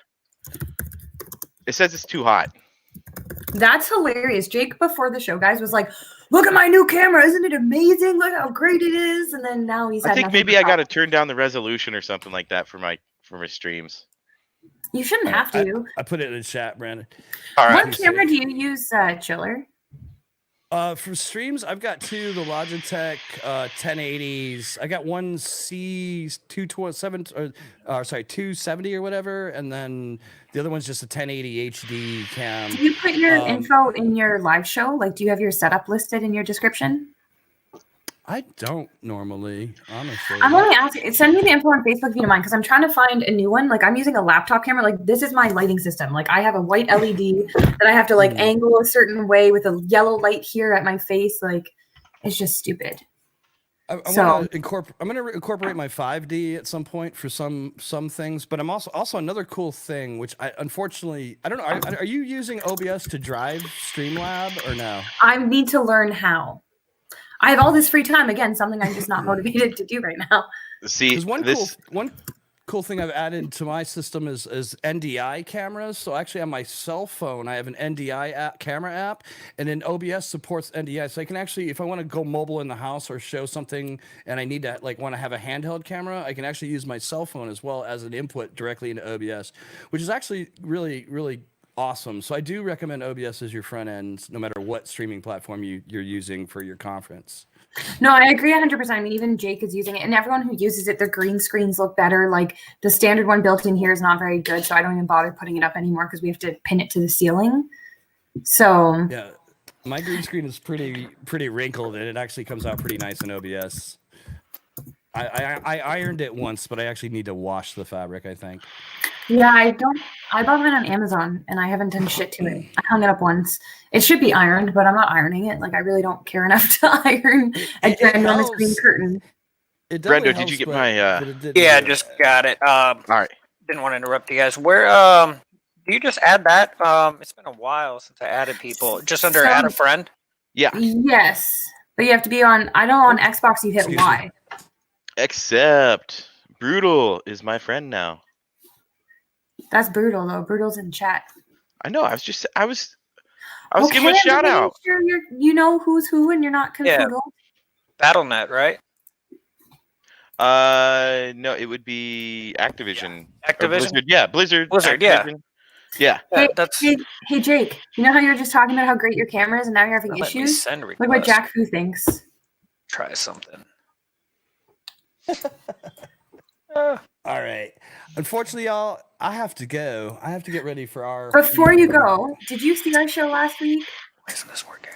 It says it's too hot.
That's hilarious. Jake before the show, guys, was like, "Look at my new camera! Isn't it amazing? Look how great it is!" And then now he's.
I
had
think
nothing
maybe
but
I got to
help.
turn down the resolution or something like that for my streams.
You shouldn't have to.
I put it in the chat, Brandon.
All right.
What camera do you use, Chiller?
For streams, I've got two, the Logitech 1080s. I got one C227 or sorry, 270 or whatever, and then the other one's just a 1080 HD cam.
Do you put your
Um,
info in your live show? Like, do you have your setup listed in your description?
I don't normally, honestly.
I'm only asking. Send me the info on Facebook if you don't mind, because I'm trying to find a new one. Like, I'm using a laptop camera. Like, this is my lighting system. Like, I have a white LED that I have to like angle a certain way with a yellow light here at my face. Like, it's just stupid.
I
So-
want to incorporate. I'm going to incorporate my 5D at some point for some things. But I'm also another cool thing, which I unfortunately I don't know. Are you using OBS to drive Streamlab or no?
I need to learn how. I have all this free time. Again, something I'm just not motivated to do right now.
See,
Because one
this.
cool thing I've added to my system is NDI cameras. So actually on my cell phone, I have an NDI camera app, and then OBS supports NDI. So I can actually, if I want to go mobile in the house or show something and I need to want to have a handheld camera, I can actually use my cell phone as well as an input directly into OBS, which is actually really, really awesome. So I do recommend OBS as your front end, no matter what streaming platform you're using for your conference.
No, I agree 100%. I mean, even Jake is using it, and everyone who uses it, their green screens look better. Like the standard one built in here is not very good, so I don't even bother putting it up anymore because we have to pin it to the ceiling. So
Yeah, my green screen is pretty wrinkled, and it actually comes out pretty nice in OBS. I ironed it once, but I actually need to wash the fabric, I think.
yeah, I bought mine on Amazon, and I haven't done shit to it. I hung it up once. It should be ironed, but I'm not ironing it. Like I really don't care enough to iron a ginormous green curtain.
Brendo, did you get my?
Yeah, I just got it.
All right.
Didn't want to interrupt you guys. Where do you just add that? It's been a while since I added people. Just under add a friend.
Yeah.
Yes, but you have to be on. I know on Xbox you hit
Excuse
Y.
Except Brutal is my friend now.
That's brutal though. Brutal's in chat.
I know. I was giving a
I'm
shout
making
out.
Sure you know who's who, and you're not
Yeah.
confuddled.
BattleNet, right?
No, it would be Activision. Or
Activision?
Blizzard. Yeah, Blizzard.
Blizzard, yeah.
Activision. Yeah.
Hey,
That's
hey, Jake. You know how you were just talking about how great your camera is, and now you're having
let me
issues.
send
Look what
request.
Jack Fu thinks.
Try something.
All right. Unfortunately, y'all, I have to go. I have to get ready for our.
Before you go, did you see our show last week?
Why isn't this working?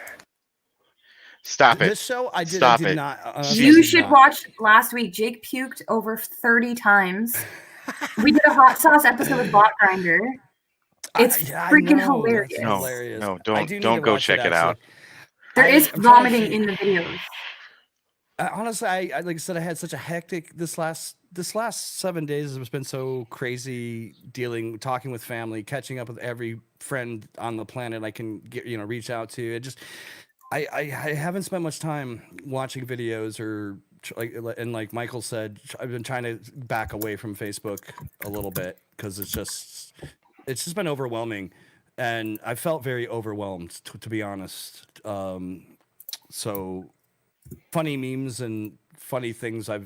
Stop it.
This show, I did,
Stop
I did
it.
not.
You should watch last week. Jake puked over 30 times. We did a hot sauce episode with Bot Grinder. It's
Yeah, I
freaking
know,
hilarious.
that's
No,
hilarious.
no,
I do need
don't
to
go
watch
check it out.
actually.
There is
I'm trying to
vomiting
think-
in the videos.
Honestly, I like I said, I had such a hectic this last 7 days has been so crazy talking with family, catching up with every friend on the planet I can get, reach out to. It just I haven't spent much time watching videos or like Michael said, I've been trying to back away from Facebook a little bit because it's just been overwhelming, and I felt very overwhelmed to be honest. So funny memes and funny things I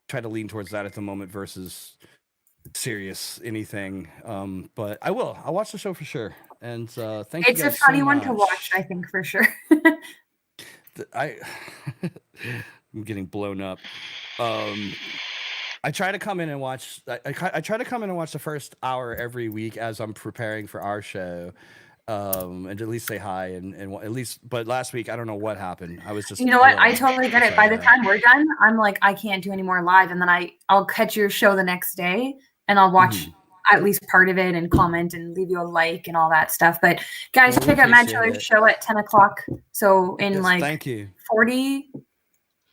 try to lean towards that at the moment versus serious anything. But I'll watch the show for sure. And thank you
It's
guys
a funny
so
one to
much.
watch, I think, for sure.
I'm getting blown up. I try to come in and watch. I try to come in and watch the first hour every week as I'm preparing for our show, and at least say hi and at least. But last week I don't know what happened. I was just.
You know what? I totally get it. By the time we're done, I'm like, I can't do any more live, and then I'll catch your show the next day, and I'll watch at least part of it and comment and leave you a like and all that stuff. But guys,
Well, we
check out Matt
appreciate
Chiller's
it.
show at 10 o'clock. So in
thank you.
40,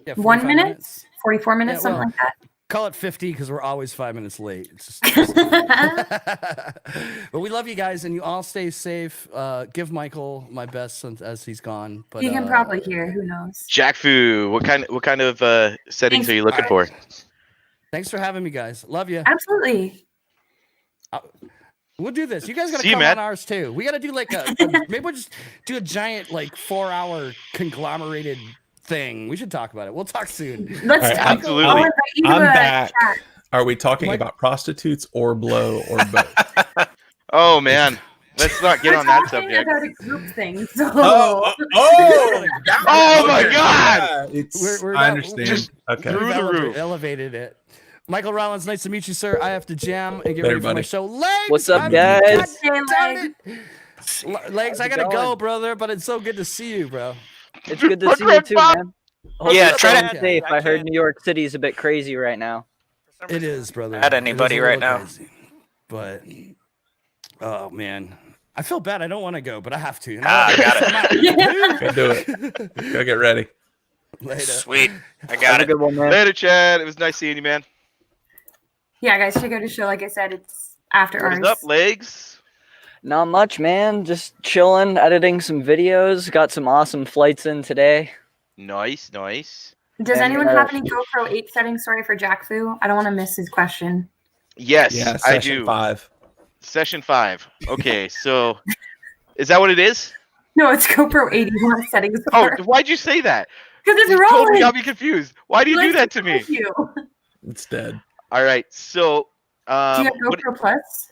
Yeah,
1
45
minutes, 44 minutes,
Yeah,
something
well,
like that.
Call it 50 because we're always 5 minutes late. It's just, but we love you guys, and you all stay safe. Give Michael my best since as he's gone. But
You can probably hear. Who knows?
Jack Fu, what kind of settings
Thanks.
are you looking for?
Thanks for having me, guys. Love you.
Absolutely.
We'll do this. You guys gotta
See you,
come
man.
on ours too. We gotta do like maybe we'll just do a giant 4-hour conglomerated thing. We should talk about it. We'll talk soon.
Let's
All right,
talk.
absolutely.
I'll invite you to
I'm
a
back.
chat.
Are we talking
Mike-
about prostitutes or blow or both?
Oh man, let's not get
We're
on that
talking
subject.
about a group thing. So
Oh my God!
It's,
We're
I
not-
understand.
just
Okay.
through the roof.
Elevated it. Michael Rollins, nice to meet you, sir. I have to jam and get
Hey,
ready for my
buddy.
show. Legs,
What's up,
I'm-
guys?
God darn
Legs.
it. Legs, I
How's it
gotta go,
going?
brother, but it's so good to see you, bro.
It's good to see you too, man. Hope
Yeah,
you're
try
staying
to-
safe.
I
I heard
can't-
New York City is a bit crazy right now.
It is, brother.
Add
It is
anybody
a
right
little
now.
crazy. But oh man, I feel bad. I don't want to go, but I have to.
I got
it.
Go do it. Go get ready.
Later.
Sweet. I
Have
got
a
it.
good one, man.
Later, Chad. It was nice seeing you, man.
yeah, guys, check out his show. Like I said, it's after
What
ours.
is up, legs?
Not much, man. Just chilling, editing some videos. Got some awesome flights in today.
Nice.
Does
And,
anyone have any GoPro 8 settings? Sorry for Jack Fu. I don't want to miss his question.
Yes,
Yeah,
I
session
do.
5.
Session 5. Okay, so is that what it is?
No, it's GoPro 80 what settings.
Oh, why'd you say that?
because it's
You totally
rolling.
got me confused. Why do you do that to me?
Thank you.
It's dead.
All right, so
Do you have
what-
GoPro Plus?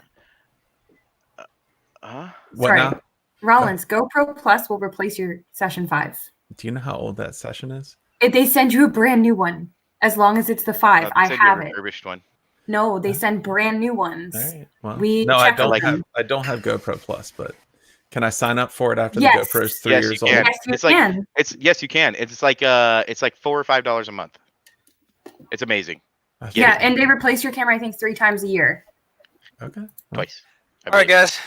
What
Sorry.
now?
Rollins, GoPro Plus will replace your Session 5.
Do you know how old that session is?
They send you a brand new one as long as it's the 5.
They
I
send you a
have it.
refurbished one.
No, they send brand new ones.
All right. Well,
We
no, I
check
don't
like-
have. I don't have GoPro Plus, but can I sign up for it after
Yes.
the GoPro's 3
Yes, you
years old?
can.
Yes, you
It's like-
can.
Yes, you can. It's like $4 or $5 a month. It's amazing.
That's
Yeah,
awesome.
and they replace your camera, I think, 3 times a year.
Okay. Well,
Twice. I
All right,
believe.
guys.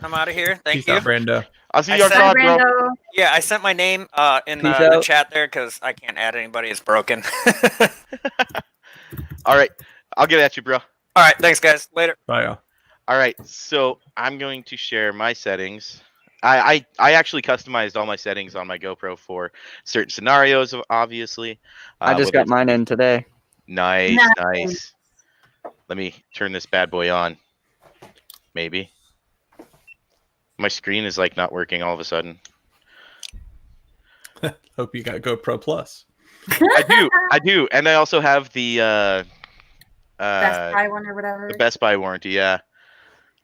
I'm out of here. Thank
peace
you.
out, Brando.
I'll see
I
you
said-
outside, bro.
Brando.
Yeah, I sent my name in
Peace
the
out.
chat there because I can't add anybody. It's broken.
All right. I'll get at you, bro.
All right, thanks, guys. Later.
Bye, y'all.
All right. So I'm going to share my settings. I actually customized all my settings on my GoPro for certain scenarios, obviously.
I just
whether
got mine in today.
Nice,
Nice.
nice. Let me turn this bad boy on. Maybe. My screen is like not working all of a sudden.
Hope you got GoPro Plus.
I do. And I also have the
Best Buy one or whatever.
the Best Buy warranty, yeah.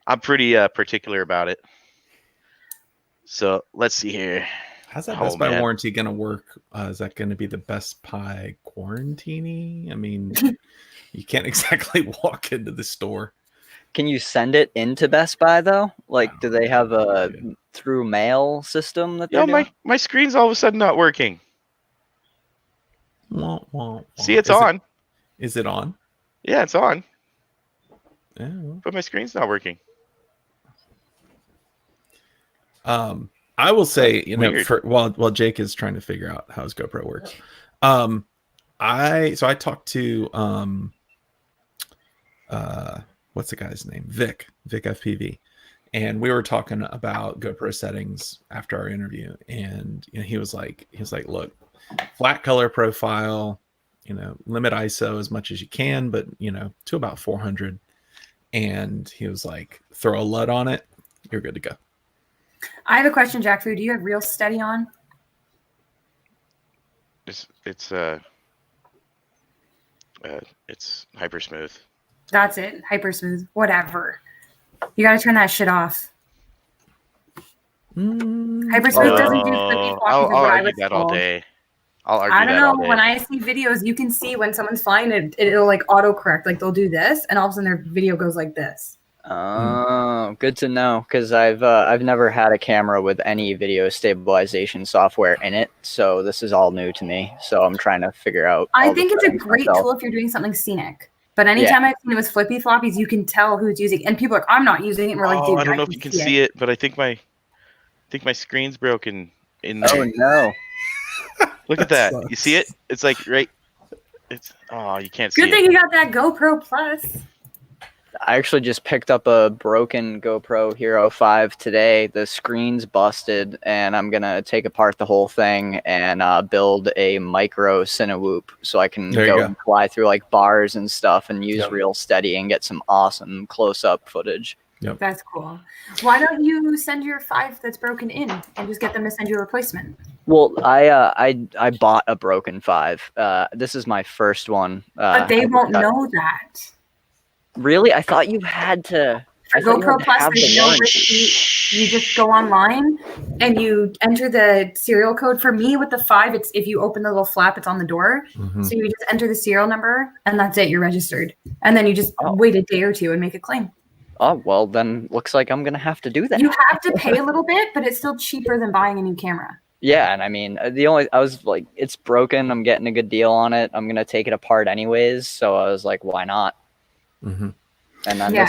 I'm pretty particular about it. So let's see here.
How's that
Oh,
Best Buy
man.
warranty going to work? Is that going to be the Best Buy quarantine? I mean, you can't exactly walk into the store.
Can you send it into Best Buy though? Like,
Oh,
do they have a
yeah.
through mail system that
Yo,
they're doing?
my screen's all of a sudden not working.
Wah, wah, wah.
See, it's
Is it-
on.
Is it on?
Yeah, it's on,
Yeah. well,
but my screen's not working.
I will say,
Weird.
while Jake is trying to figure out how his GoPro works, I talked to what's the guy's name? Vic FPV, and we were talking about GoPro settings after our interview, and he was like, look, flat color profile, limit ISO as much as you can, but to about 400, and he was like, throw a LUT on it, you're good to go.
I have a question, Jack Fu. Do you have Real Steady on?
It's hyper smooth.
That's it. Hyper smooth. Whatever. You gotta turn that shit off. Hyper smooth doesn't do flippy floppies.
I'll
is what I
argue
was
that all
told.
day. I'll argue
I don't
that
know.
all day.
When I see videos, you can see when someone's flying it, it'll like autocorrect. Like they'll do this, and all of a sudden their video goes like this.
Oh, good to know. Because I've never had a camera with any video stabilization software in it, so this is all new to me. So I'm trying to figure out.
I
all the
think it's a
settings
great
myself.
tool if you're doing something scenic. But anytime I've seen it with flippy floppies, you can tell who's using it. And people are like, I'm not using it. And we're like, dude,
I don't know if you can see it, but I think my screen's broken in there.
Oh no!
Look at
That
that. You
sucks.
see it? It's like right. You can't see
Good
it.
thing you got that GoPro Plus.
I actually just picked up a broken GoPro Hero 5 today. The screen's busted, and I'm gonna take apart the whole thing and build a micro Cinewhoop so I can
There you
go
go.
and fly through like bars and stuff and use
Yep.
Real Steady and get some awesome close-up footage.
That's cool. Why don't you send your 5 that's broken in and just get them to send you a replacement?
Well, I bought a broken 5. This is my first one.
But they won't know that.
Really? I thought you had to.
For
I thought you
GoPro
had to
Plus,
have
there's
the
no
warranty.
receipt. You just go online and you enter the serial code. For me, with the 5, it's if you open the little flap, it's on the door.
Mhm.
So you just enter the serial number, and that's it. You're registered, and then you just wait a day or two and make a claim.
Oh well, then looks like I'm gonna have to do that.
You have to pay a little bit, but it's still cheaper than buying a new camera.
Yeah, and I mean, I was like, it's broken. I'm getting a good deal on it. I'm gonna take it apart anyways. So I was like, why not?
Mhm.
And then
Yeah.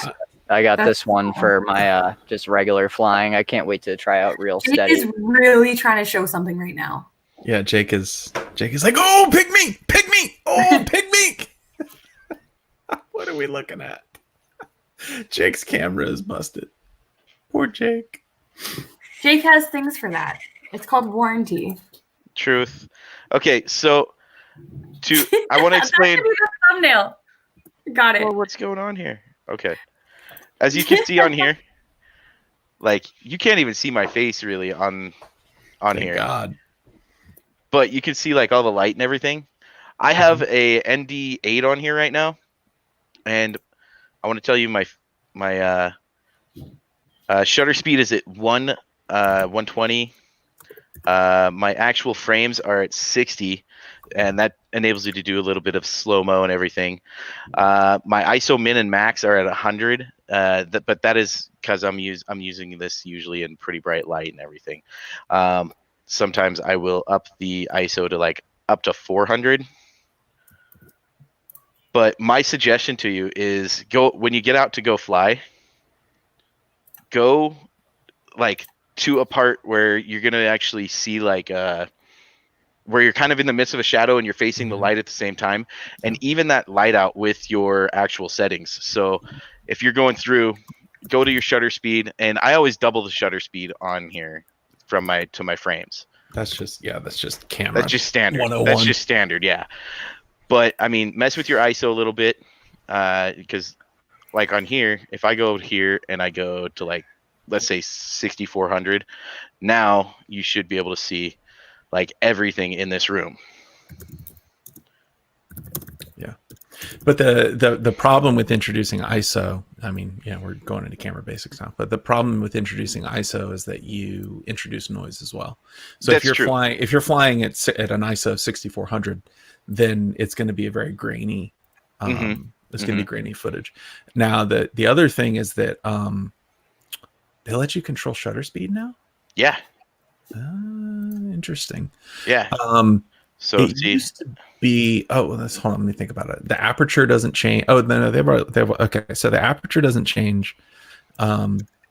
I got
That's
this one
cool.
for my just regular flying. I can't wait to try out Real
Jake
Steady.
is really trying to show something right now.
Yeah, Jake is like, oh, pick me, oh, pick me. What are we looking at? Jake's camera is busted. Poor Jake.
Jake has things for that. It's called warranty.
Truth. Okay, so I want to explain.
That should be the thumbnail. Got it.
Well, what's going on here? Okay. As you can see on here, like you can't even see my face really on
Thank
here.
God.
But you can see like all the light and everything. I have a ND8 on here right now, and I want to tell you my shutter speed is at 120 My actual frames are at 60, and that enables you to do a little bit of slow-mo and everything. My ISO min and max are at 100, but that is because I'm using this usually in pretty bright light and everything. Sometimes I will up the ISO to like up to 400. But my suggestion to you is when you get out to go fly, go like to a part where you're gonna actually see like where you're kind of in the midst of a shadow and you're facing the light at the same time, and even that light out with your actual settings. So if you're going through, go to your shutter speed, and I always double the shutter speed on here to my frames.
That's just camera.
That's just standard.
101.
That's just standard, yeah. But I mean, mess with your ISO a little bit, because like on here, if I go here and I go to like, let's say 6400, now you should be able to see like everything in this room.
Yeah. But the problem with introducing ISO, I mean, yeah, we're going into camera basics now, but the problem with introducing ISO is that you introduce noise as well. So
That's
if you're flying at an ISO of 6400, then it's going to be a very grainy, it's going to be grainy footage. Now the other thing is that they let you control shutter speed now.
Yeah.
Interesting.
Yeah. So
it used to be. Oh, well, hold on. Let me think about it. The aperture doesn't change. Oh no, they've okay. So the aperture doesn't change.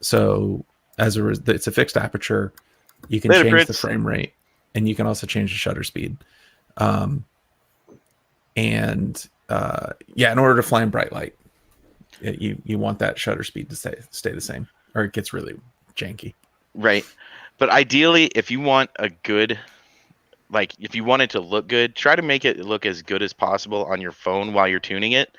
So it's a fixed aperture. You can change the frame rate, and you can also change the shutter speed. In order to fly in bright light, you want that shutter speed to stay the same, or it gets really janky.
Right. But ideally, if you want a good, like if you want it to look good, try to make it look as good as possible on your phone while you're tuning it.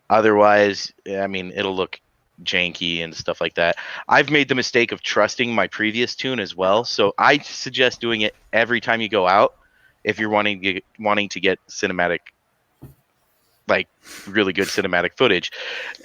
Otherwise, I mean, it'll look janky and stuff like that. I've made the mistake of trusting my previous tune as well. So I suggest doing it every time you go out if you're wanting to get cinematic, like really good cinematic footage.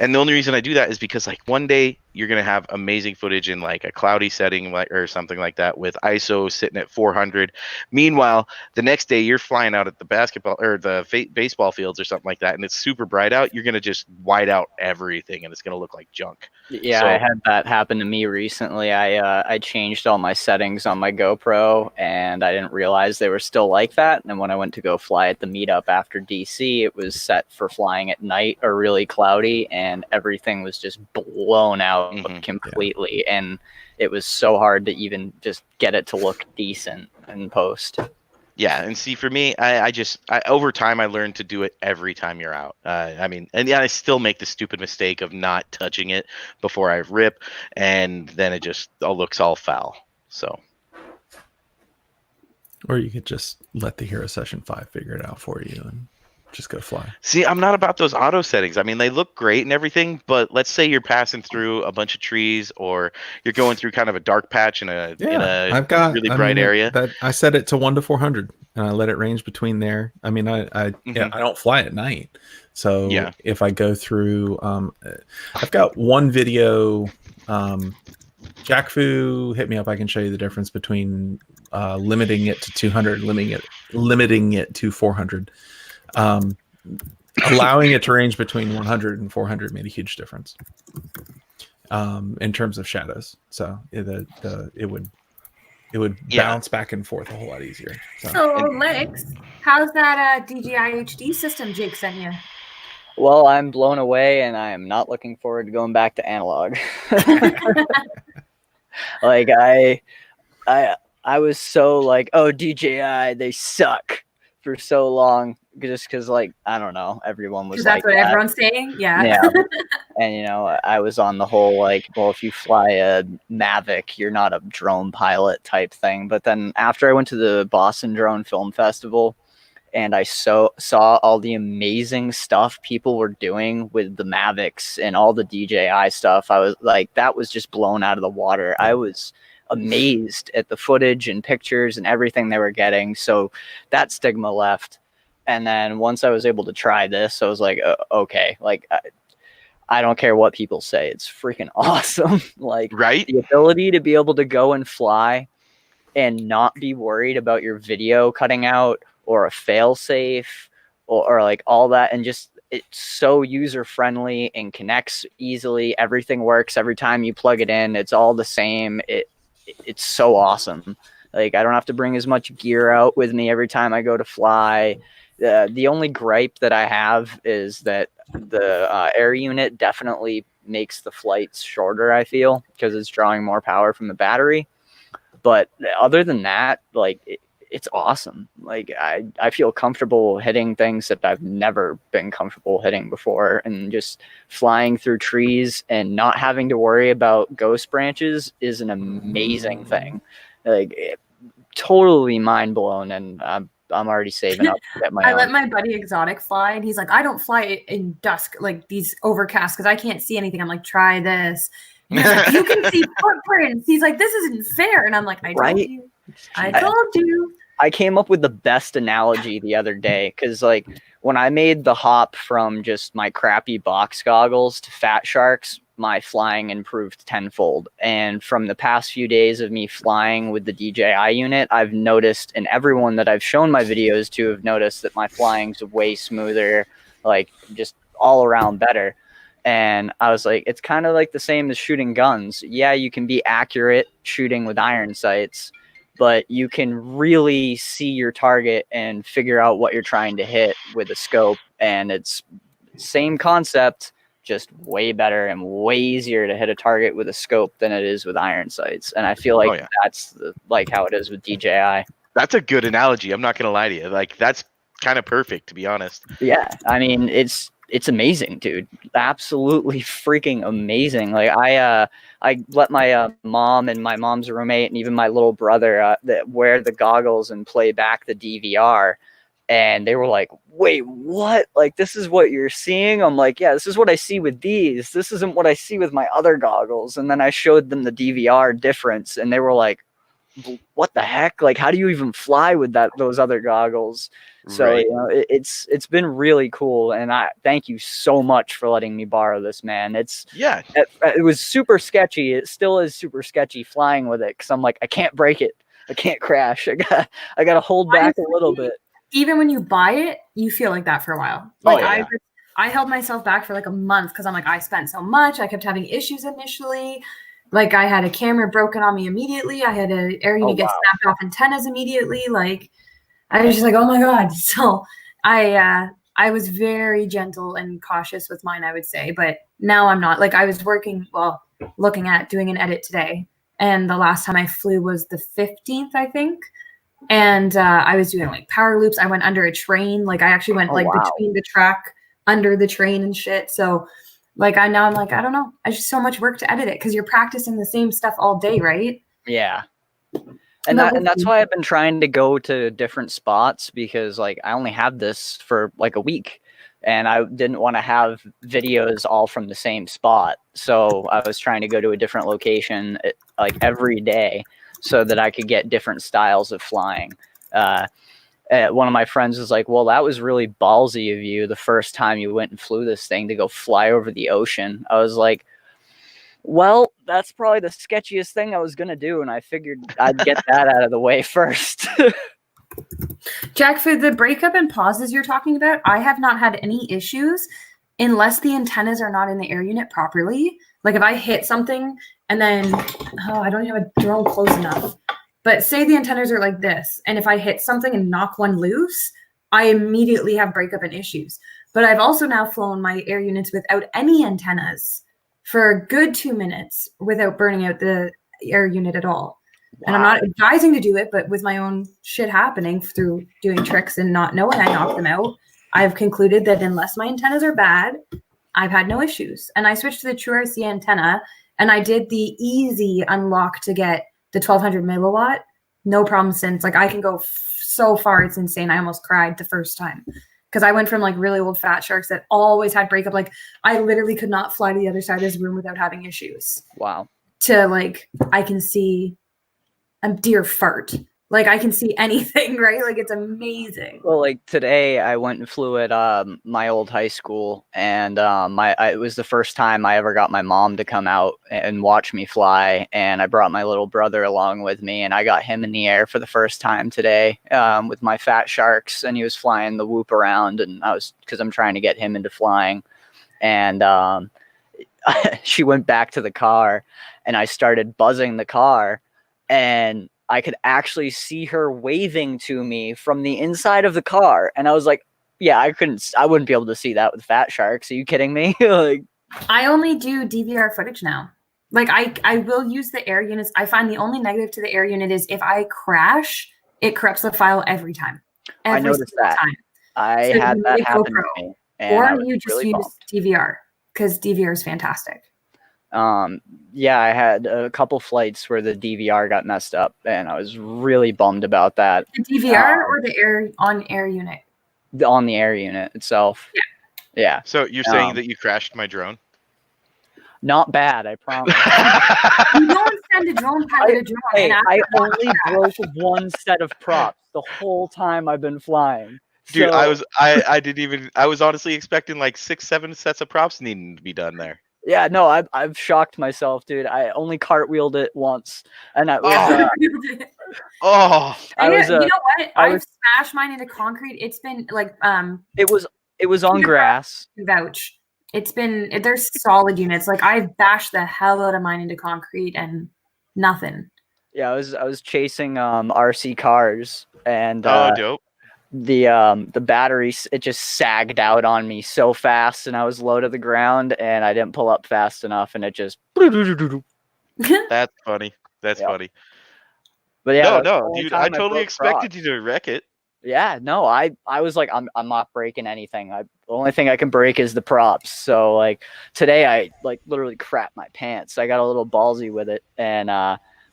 And the only reason I do that is because like one day you're going to have amazing footage in like a cloudy setting or something like that with ISO sitting at 400. Meanwhile, the next day you're flying out at the basketball or the baseball fields or something like that, and it's super bright out. You're going to just white out everything and it's going to look like junk.
Yeah, so I had that happen to me recently. I changed all my settings on my GoPro and I didn't realize they were still like that. And then when I went to go fly at the meetup after DC, it was set for flying at night or really cloudy, and everything was just blown out completely. Yeah. And it was so hard to even just get it to look decent in post.
Yeah, and see, for me, I over time I learned to do it every time you're out. I mean, and yeah, I still make the stupid mistake of not touching it before I rip, and then it just all looks all foul. So,
or you could just let the Hero Session 5 figure it out for you and just go fly.
See, I'm not about those auto settings. I mean, they look great and everything, but let's say you're passing through a bunch of trees, or you're going through kind of a dark patch in a really bright area.
I set it to 1 to 400, and I let it range between there. I mean, I don't fly at night, so if I go through, I've got one video. Jack Fu, hit me up. I can show you the difference between limiting it to 200, limiting it to 400. Allowing it to range between 100 and 400 made a huge difference in terms of shadows. So it would bounce back and forth a whole lot easier.
So Lex, how's that DJI HD system Jake sent you?
Well, I'm blown away, and I am not looking forward to going back to analog. Like I was so like, oh, DJI, they suck for so long, just because, like, I don't know, everyone was like,
that's what everyone's saying. Yeah.
And I was on the whole like, well, if you fly a Mavic, you're not a drone pilot type thing. But then after I went to the Boston Drone Film Festival, and I saw all the amazing stuff people were doing with the Mavics and all the DJI stuff, I was like, that was just blown out of the water. I was amazed at the footage and pictures and everything they were getting. So that stigma left. And then once I was able to try this, I was like, okay, like I don't care what people say. It's freaking awesome. Like,
right?
The ability to be able to go and fly and not be worried about your video cutting out or a fail safe or like all that, and just it's so user friendly and connects easily. Everything works every time you plug it in. It's all the same. It's so awesome. Like I don't have to bring as much gear out with me every time I go to fly. The only gripe that I have is that the air unit definitely makes the flights shorter, I feel, because it's drawing more power from the battery. But other than that, like it's awesome. Like I feel comfortable hitting things that I've never been comfortable hitting before, and just flying through trees and not having to worry about ghost branches is an amazing thing. Like totally mind blown, and I'm already saving up to get my own.
let my buddy Exotic fly, and he's like, I don't fly in dusk, like these overcasts, because I can't see anything. I'm like, try this. And he's like, you can see footprints. He's like, this isn't fair. And I'm like, I told you. I told you.
I came up with the best analogy the other day, because like when I made the hop from just my crappy box goggles to Fat Sharks, my flying improved tenfold. And from the past few days of me flying with the DJI unit, I've noticed, and everyone that I've shown my videos to have noticed, that my flying's way smoother, like just all around better. And I was like, it's kind of like the same as shooting guns. Yeah, you can be accurate shooting with iron sights, but you can really see your target and figure out what you're trying to hit with a scope. And it's same concept, just way better and way easier to hit a target with a scope than it is with iron sights. And I feel like that's like how it is with DJI.
That's a good analogy. I'm not going to lie to you. Like that's kind of perfect, to be honest.
Yeah. I mean, it's amazing, dude. Absolutely freaking amazing. Like I let my mom and my mom's roommate and even my little brother wear the goggles and play back the DVR, and they were like, wait, what? Like, this is what you're seeing? I'm like, yeah, this is what I see with these. This isn't what I see with my other goggles. And then I showed them the DVR difference, and they were like, what the heck? Like, how do you even fly with those other goggles? So
Right.
you know, it's been really cool, and I thank you so much for letting me borrow this, man. It was super sketchy. It still is super sketchy flying with it, because I'm like, I can't break it, I can't crash. I got to hold back a little bit.
Even when you buy it, you feel like that for a while. Like I held myself back for like a month because I'm like, I spent so much. I kept having issues initially. Like I had a camera broken on me immediately. I had an air unit get snapped off antennas immediately. Like I was just like, oh my God. So I was very gentle and cautious with mine, I would say. But now I'm not. Like I was looking at doing an edit today. And the last time I flew was the 15th, I think. And I was doing like power loops. I went under a train. Like I actually went between the track, under the train and shit. So like I'm like, I don't know. I just so much work to edit it, because you're practicing the same stuff all day, right?
Yeah. And that's why I've been trying to go to different spots, because like I only have this for like a week, and I didn't want to have videos all from the same spot. So I was trying to go to a different location like every day, so that I could get different styles of flying. One of my friends was like, well, that was really ballsy of you the first time you went and flew this thing to go fly over the ocean. I was like, well, that's probably the sketchiest thing I was going to do, and I figured I'd get that out of the way first.
Jack, for the breakup and pauses you're talking about, I have not had any issues unless the antennas are not in the air unit properly. Like if I hit something and then, I don't have a drone close enough. But say the antennas are like this, and if I hit something and knock one loose, I immediately have breakup and issues. But I've also now flown my air units without any antennas for a good 2 minutes without burning out the air unit at all. Wow. And I'm not advising to do it, but with my own shit happening through doing tricks and not knowing I knocked them out, I've concluded that unless my antennas are bad, I've had no issues. And I switched to the True RC antenna, and I did the easy unlock to get the 1200 milliwatt. No problem since. Like I can go so far, it's insane. I almost cried the first time, because I went from like really old Fat Sharks that always had breakup. Like I literally could not fly to the other side of this room without having issues.
Wow.
To like, I can see a deer fart. Like I can see anything, right? Like it's amazing.
Well, like today, I went and flew at my old high school, and it was the first time I ever got my mom to come out and watch me fly. And I brought my little brother along with me, and I got him in the air for the first time today with my Fat Sharks, and he was flying the whoop around, and because I'm trying to get him into flying, and she went back to the car, and I started buzzing the car, and I could actually see her waving to me from the inside of the car. And I was like, yeah, I wouldn't be able to see that with Fat Sharks. Are you kidding me? Like,
I only do DVR footage now. Like I will use the air units. I find the only negative to the air unit is if I crash, it corrupts the file every time.
I noticed that. I had that happen to me.
Or you just use DVR because DVR is fantastic.
Yeah, I had a couple flights where the DVR got messed up, and I was really bummed about that.
The DVR or the air unit?
On the air unit itself. Yeah.
So you're saying that you crashed my drone?
Not bad, I promise.
You don't send a drone pilot a drone.
Hey, I only broke one set of props the whole time I've been flying.
Dude,
So,
I was honestly expecting like 6-7 sets of props needing to be done there.
yeah, no, I've shocked myself, dude. I only cartwheeled it once, and that was
you know what? I've smashed mine into concrete. It's been like
it was on grass.
Vouch. They're solid units. Like I've bashed the hell out of mine into concrete and nothing.
Yeah, I was chasing RC cars, and
dope.
The battery, it just sagged out on me so fast, and I was low to the ground, and I didn't pull up fast enough, and it just
That's funny. That's funny.
But yeah,
no, dude, I totally expected you to wreck it.
Yeah, no, I was like, I'm not breaking anything. The only thing I can break is the props. So like today I like literally crapped my pants. I got a little ballsy with it, and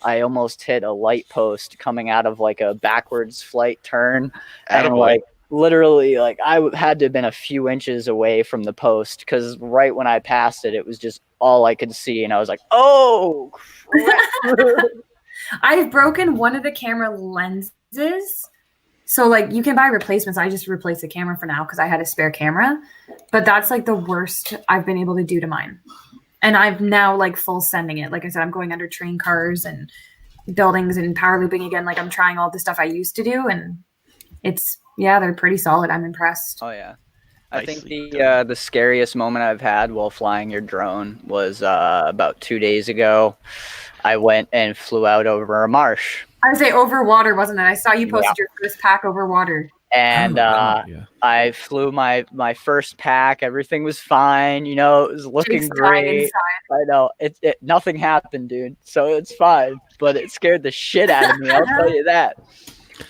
I almost hit a light post coming out of like a backwards flight turn. And like literally like I had to have been a few inches away from the post, because right when I passed it, it was just all I could see. And I was like, oh, crap.
I've broken one of the camera lenses. So like you can buy replacements. I just replaced the camera for now because I had a spare camera. But that's like the worst I've been able to do to mine. And I've now like full sending it. Like I said, I'm going under train cars and buildings and power looping again. Like I'm trying all the stuff I used to do, and they're pretty solid. I'm impressed.
Oh yeah. I think the scariest moment I've had while flying your drone was about 2 days ago. I went and flew out over a marsh.
I would say over water, wasn't it? I saw you posted your first pack over water.
And I flew my first pack. Everything was fine. You know, it was looking great. I know nothing happened, dude. So it's fine. But it scared the shit out of me. I'll tell you that.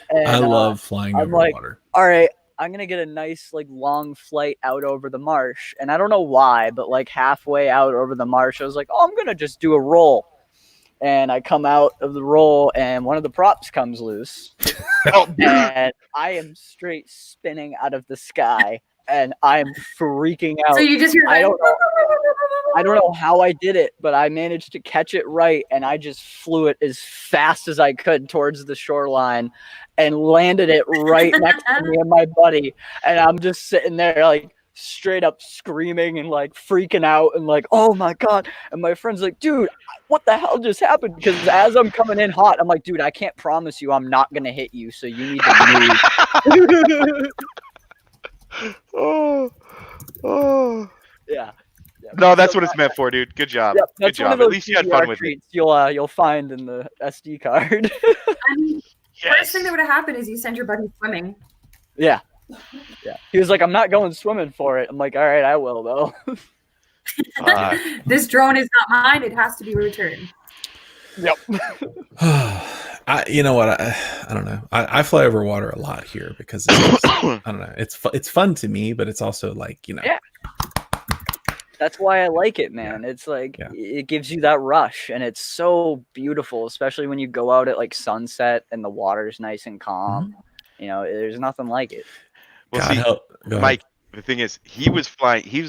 And,
I love flying over water.
All right, I'm gonna get a nice like long flight out over the marsh. And I don't know why, but like halfway out over the marsh, I was like, oh, I'm gonna just do a roll. And I come out of the roll, and one of the props comes loose. And I am straight spinning out of the sky, and I'm freaking out.
So you just hear
I don't know how I did it, but I managed to catch it right, and I just flew it as fast as I could towards the shoreline and landed it right next to me and my buddy. And I'm just sitting there like straight up screaming and like freaking out and like, oh my God. And my friend's like, dude, what the hell just happened? Because as I'm coming in hot, I'm like, dude, I can't promise you I'm not going to hit you. So you need to move. Yeah.
No, that's what it's meant for, dude. Good job.
Yep,
good job. At least you had fun with it.
You'll find in the SD card.
I mean, first thing that would have happened is you send your buddy swimming.
Yeah. Yeah. He was like, I'm not going swimming for it. I'm like, all right, I will though.
This drone is not mine. It has to be returned.
Yep.
You know what? I don't know. I fly over water a lot here because it's just, I don't know. It's fun to me, but it's also like, you know.
Yeah. That's why I like it, man. It's like it gives you that rush, and it's so beautiful, especially when you go out at like sunset and the water's nice and calm. Mm-hmm. You know, there's nothing like it.
Well, see, Mike, the thing is, he was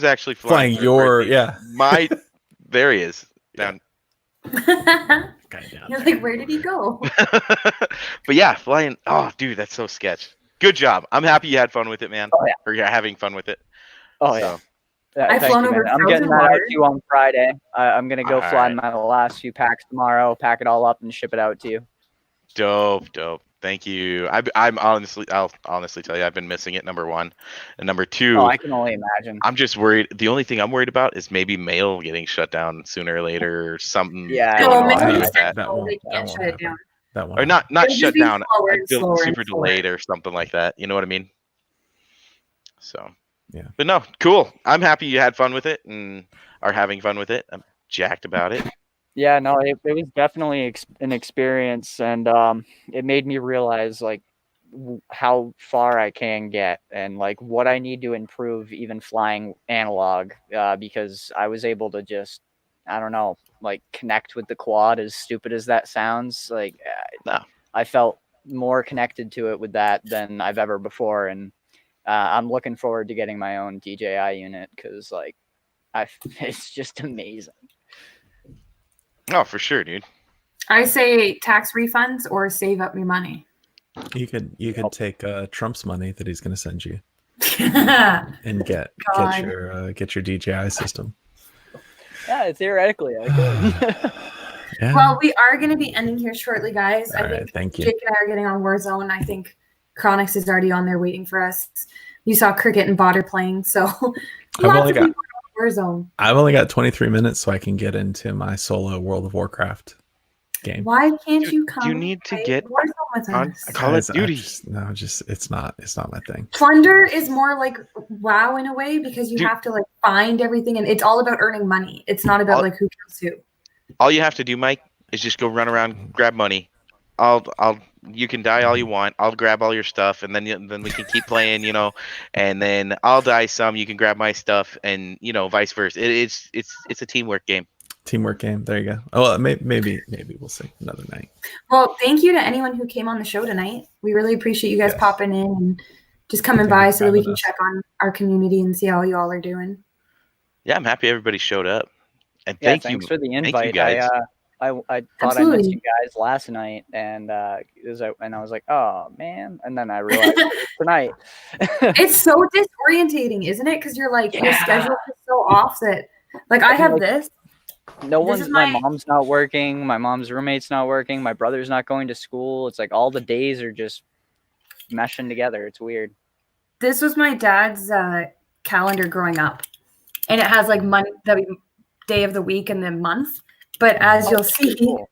actually flying
your,
there he is down.
Guy down
You're
there.
like, where did he go?
But yeah, flying. Oh, dude, that's so sketch. Good job. I'm happy you had fun with it, man.
Oh, yeah.
Or you're having fun with it.
Oh
So,
yeah. Yeah,
I've
thank
flown
you,
over
man. I'm getting
frozen
that out
water.
to you on Friday. I'm gonna go fly
Alright.
my last few packs tomorrow, pack it all up, and ship it out to you.
Dope. Thank you. I'll honestly tell you, I've been missing it. Number one, and number two,
Oh, I can only imagine.
I'm just worried. The only thing I'm worried about is maybe mail getting shut down sooner or later, or something
Yeah,
going
No,
on
maybe
like
it's
that.
That won't,
They
that
can't
won't
shut it
happen.
down.
That won't
Or not
It'll just
shut
be
down.
slower and slower and
Super
slower.
delayed or something like that. You know what I mean? So
Yeah.
But no, cool. I'm happy you had fun with it and are having fun with it. I'm jacked about it.
Yeah, no, it was definitely an experience, and it made me realize like how far I can get and like what I need to improve even flying analog, because I was able to just, I don't know, like connect with the quad, as stupid as that sounds. Like
No.
I felt more connected to it with that than I've ever before, and I'm looking forward to getting my own DJI unit because like it's just amazing.
Oh, for sure, dude.
I say tax refunds or save up your money.
You could take Trump's money that he's going to send you
Yeah.
and get
God.
your DJI system.
Yeah, theoretically, I could.
Yeah.
Well, we are going to be ending here shortly, guys.
All
I think
right, thank you.
Jake and I are getting on Warzone. I think Chronix is already on there waiting for us. You saw Cricket and Botter playing, so lots of people on Warzone.
I've only got 23 minutes, so I can get into my solo World of Warcraft game.
Why can't you come?
You need to
play
get
Warzone with
on
us?
Call of Duty.
It's not my thing.
Plunder is more like WoW in a way because you
Dude.
have to like find everything, and it's all about earning money. It's not about like who kills who.
All you have to do, Mike, is just go run around, grab money. You can die all you want. I'll grab all your stuff, and then we can keep playing, and then I'll die some. You can grab my stuff, and vice versa. It's a teamwork game.
Teamwork game. There you go. Oh, well, maybe we'll see another night.
Well, thank you to anyone who came on the show tonight. We really appreciate you guys
Yes.
popping in and just coming
Thank
by
you
so
for
that we
having
can
us.
check on our community and see how y'all are doing.
Yeah, I'm happy everybody showed up, and
Yeah,
thank
thanks
you
for the
thank
invite.
you guys.
I thought I missed
Absolutely.
you guys last night, and I was like, oh man, and then I realized it was tonight.
It's so disorientating, isn't it? Because you're like your
Yeah.
schedule is so off that like I have
Like,
this.
No
This
one's
is
my
my-
mom's not working, my mom's roommate's not working, my brother's not going to school. It's like all the days are just meshing together. It's weird.
This was my dad's calendar growing up, and it has like the day of the week and the month. But as you'll see,
Cool.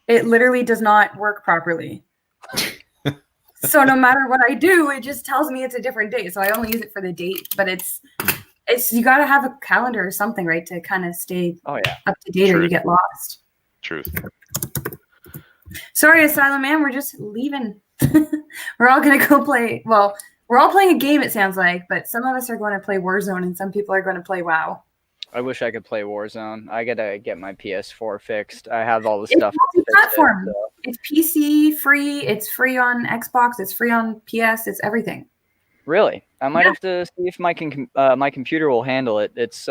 it literally does not work properly. So no matter what I do, it just tells me it's a different date. So I only use it for the date. But it's you got to have a calendar or something, right, to kind of stay
Oh yeah.
up to date, or
True.
you get lost.
Truth.
Sorry, Asylum Man, we're just leaving. We're all gonna go play. Well, we're all playing a game, it sounds like, but some of us are going to play Warzone, and some people are going to play WoW.
I wish I could play Warzone. I gotta get my PS4 fixed. I have all the
It's
stuff. to fix it,
multi-platform.
so-
It's PC free. It's free on Xbox. It's free on PS. It's everything.
Really, I might
Yeah.
have to see if my my computer will handle it. It's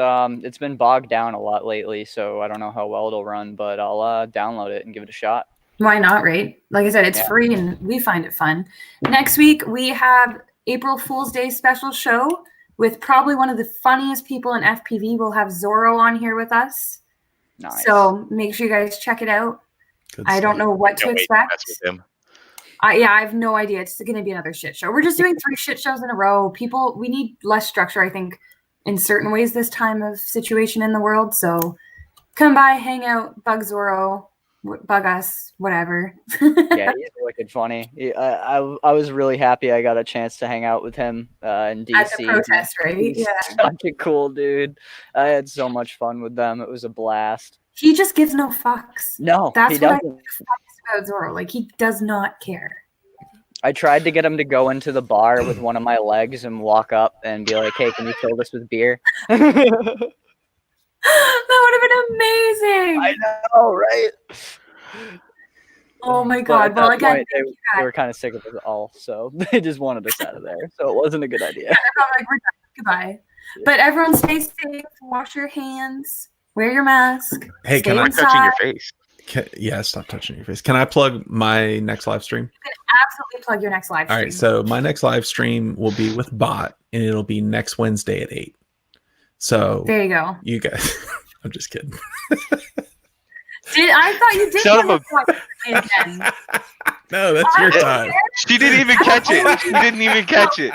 been bogged down a lot lately, so I don't know how well it'll run, but I'll download it and give it a shot.
Why not, right? Like I said, it's
Yeah.
free and we find it fun. Next week, we have April Fool's Day special show with probably one of the funniest people in FPV. We'll have Zorro on here with us.
Nice.
So make sure you guys check it out.
Good
I don't
stuff.
know what to
Can't wait to
expect.
mess with him.
I have no idea. It's going to be another shit show. We're just doing 3 shit shows in a row. People, we need less structure, I think, in certain ways this time of situation in the world. So come by, hang out, bug Zorro, bug us, whatever.
Yeah, he's wicked funny. I was really happy I got a chance to hang out with him in DC.
At the protest, right?
He's
Yeah.
such a cool dude. I had so much fun with them. It was a blast.
He just gives no fucks.
No,
That's
he
what I
doesn't.
think the fuck is about Zorro. Like, he does not care.
I tried to get him to go into the bar with one of my legs and walk up and be like, "Hey, can you fill this with beer?"
That would have been amazing.
I know, right?
Oh my
But
God.
at
Well,
that
again,
point, they were kind of sick of it all, so they just wanted us out of there. So it wasn't a good idea.
I'm like, we're done. Goodbye. But everyone stay safe, wash your hands, Wear your mask.
Hey,
Stay
can I
Not touching your
inside.
face.
Yeah, stop touching your face. Can I plug my next live stream?
You can absolutely plug your next live
All
stream.
right, so my next live stream will be with Bot, and it'll be next Wednesday at 8. So
There you go.
you guys, I'm just kidding.
I thought you did.
Son of
have a point again.
No, that's your time.
She didn't even catch it. She didn't even catch it.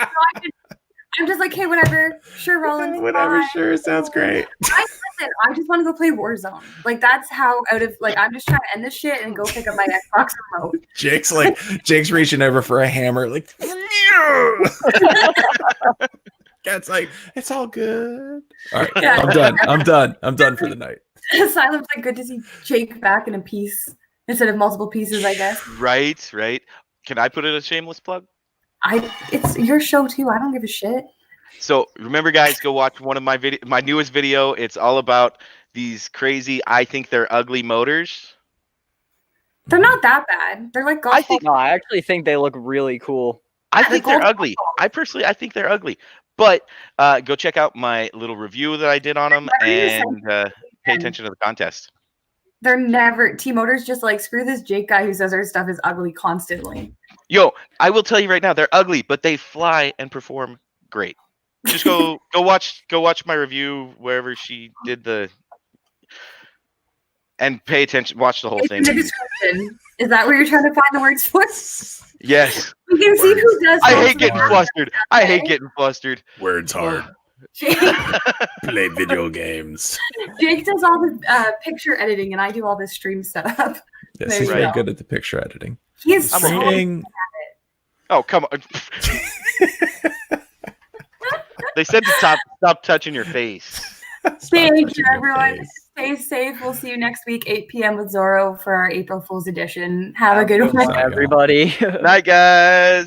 I'm just like, hey, whatever. Sure, Roland.
Whatever,
fine.
sure, sounds great.
I just want to go play Warzone. Like that's how out of like I'm just trying to end this shit and go pick up my Xbox remote.
Jake's reaching over for a hammer, like Cat's like, it's all good. All right,
Yeah.
I'm done for the night.
Silent's like, good to see Jake back in a piece instead of multiple pieces, I guess.
Right. Can I put in a shameless plug?
It's your show too. I don't give a shit.
So remember, guys, go watch one of my newest video. It's all about these crazy, I think they're ugly motors.
They're not that bad. They're like golf.
No, I actually think they look really cool.
I
Yeah,
think
they're
they're ugly. I think they're ugly. But go check out my little review that I did on them and pay attention to the contest.
They're never T-Motors just like screw this Jake guy who says our stuff is ugly constantly.
Yo, I will tell you right now, they're ugly, but they fly and perform great. Just go watch my review wherever she did and pay attention. Watch the whole
It's
thing.
in the description. Is that where you're trying to find the words for?
Yes.
We can see who does.
I
most
hate
of
getting
the
flustered. I hate getting flustered.
Words hard.
Jake,
Play video games.
Jake does all the picture editing, and I do all the stream setup.
Yes,
There
he's
you
very
go.
good at the picture editing.
He is so
Streaming.
Oh, come on. They said to stop touching your face.
Thank you, everyone. Stay safe. We'll see you next week, 8 p.m. with Zorro for our April Fool's edition. Have a good one.
Everybody.
Night, guys.